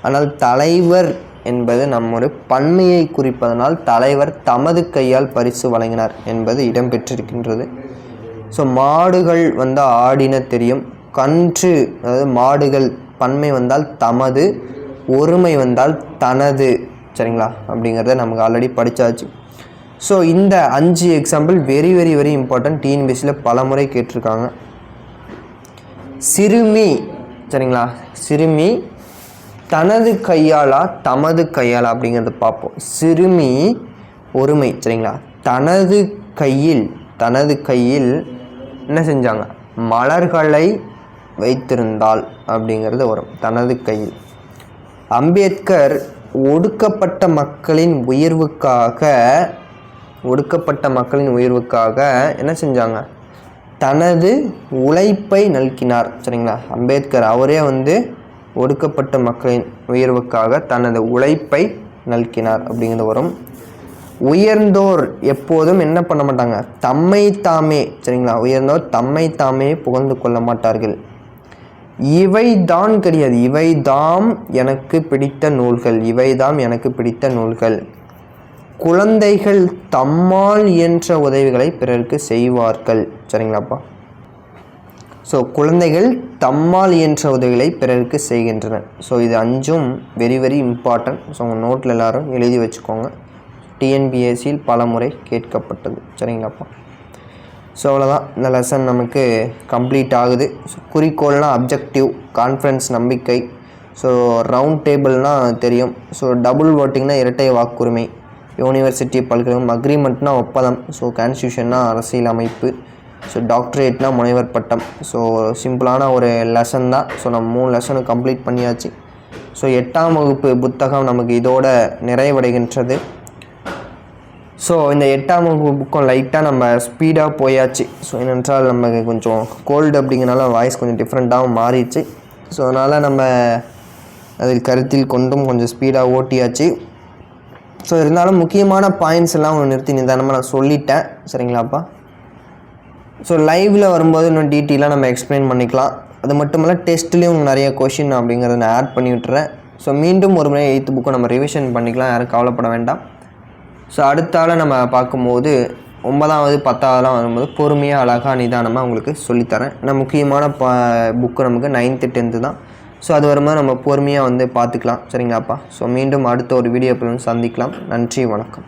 ஆனால் தலைவர் என்பது நம்மொரு பன்மையை குறிப்பதனால் தலைவர் தமது கையால் பரிசு வழங்கினார் என்பது இடம்பெற்றிருக்கின்றது. ஸோ மாடுகள் வந்தால் ஆடின தெரியும், கன்று அதாவது மாடுகள் பன்மை வந்தால் தமது, ஒருமை வந்தால் தனது, சரிங்களா, அப்படிங்கிறத நமக்கு ஆல்ரெடி படித்தாச்சு. ஸோ இந்த 5 example very very very important, டிஎன்பிஎஸ்சியில் பல முறை கேட்டிருக்காங்க. சிறுமி, சரிங்களா, சிறுமி தனது கையாளா தமது கையாளா அப்படிங்கிறத பார்ப்போம். சிறுமி ஒருமை, சரிங்களா, தனது கையில் என்ன செஞ்சாங்க, மலர்களை வைத்திருந்தாள் அப்படிங்கிறது வரும், தனது கையில். அம்பேத்கர் ஒடுக்கப்பட்ட மக்களின் உயர்வுக்காக என்ன செஞ்சாங்க, தனது உழைப்பை நல்கினார், சரிங்களா. அம்பேத்கர் அவரே ஒடுக்கப்பட்ட மக்களின் உயர்வுக்காக தனது உழைப்பை நல்கினார் அப்படிங்கிறது வரும். உயர்ந்தோர் எப்போதும் என்ன பண்ண மாட்டாங்க, தம்மை தாமே, சரிங்களா, உயர்ந்தோர் தம்மை தாமே புகழ்ந்து கொள்ள மாட்டார்கள். இவைதான் கிடையாது, இவைதாம் எனக்கு பிடித்த நூல்கள். குழந்தைகள் தம்மால் இயன்ற உதவிகளை பிறருக்கு செய்வார்கள், சரிங்களாப்பா. ஸோ குழந்தைகள் தம்மால் இயன்ற உதவிகளை பிறருக்கு செய்கின்றனர். ஸோ இது 5ம் வெரி வெரி இம்பார்ட்டன்ட். ஸோ உங்கள் நோட்டில் எல்லோரும் எழுதி வச்சுக்கோங்க. டிஎன்பிஎஸ்சியில் பல முறை கேட்கப்பட்டது, சரிங்களாப்பா. ஸோ அவ்வளோதான், இந்த லெசன் நமக்கு கம்ப்ளீட் ஆகுது. ஸோ குறிக்கோள்னால் அப்ஜெக்டிவ், கான்ஃபிடன்ஸ் நம்பிக்கை, ஸோ ரவுண்ட் டேபிள்னால் தெரியும், ஸோ டபுள் ஓட்டிங்னா இரட்டை வாக்குரிமை, யூனிவர்சிட்டி பல்கலைக்கழகம், அக்ரிமெண்ட்னா ஒப்பந்தம், ஸோ கான்ஸ்டியூஷன்னா அரசியல் அமைப்பு, ஸோ டாக்டரேட்னா முனைவர் பட்டம். ஸோ சிம்பிளான ஒரு லெசன் தான். ஸோ நம்ம 3 லெசனு கம்ப்ளீட் பண்ணியாச்சு. ஸோ 8ஆம் வகுப்பு புத்தகம் நமக்கு இதோட நிறைவடைகின்றது. ஸோ இந்த 8ஆம் வகுப்பு புக்கம் லைட்டாக நம்ம ஸ்பீடாக போயாச்சு. ஸோ என்னென்றால் நமக்கு கொஞ்சம் கோல்டு அப்படிங்கிறனால வாய்ஸ் கொஞ்சம் டிஃப்ரெண்ட்டாகவும் மாறிடுச்சு. ஸோ அதனால் நம்ம அதில் கருத்தில் கொண்டும் கொஞ்சம் ஸ்பீடாக ஓட்டியாச்சு. ஸோ இருந்தாலும் முக்கியமான பாயிண்ட்ஸ் எல்லாம் நிறுத்தி நிதானமாக நான் சொல்லிட்டேன், சரிங்களாப்பா. ஸோ லைவில் வரும்போது இன்னும் டீட்டெயிலாக நம்ம எக்ஸ்பிளைன் பண்ணிக்கலாம். அது மட்டும் இல்லை, டெஸ்ட்லேயும் நிறைய கொஷின் அப்படிங்கிறத நான் ஆட் பண்ணி விட்டுறேன். ஸோ மீண்டும் ஒரு முறை 8th புக்கை நம்ம ரிவிஷன் பண்ணிக்கலாம், யாரும் கவலைப்பட வேண்டாம். ஸோ அடுத்தால நம்ம பார்க்கும்போது 9வது 10வதுலாம் வரும்போது பொறுமையாக அழகாக நிதானமாக உங்களுக்கு சொல்லித்தரேன். நான் முக்கியமான புக்கு நமக்கு 9th 10th தான். ஸோ அது வரும்போது நம்ம பொறுமையாக பார்த்துக்கலாம், சரிங்களாப்பா. ஸோ மீண்டும் அடுத்த ஒரு வீடியோவில் சந்திக்கலாம். நன்றி, வணக்கம்.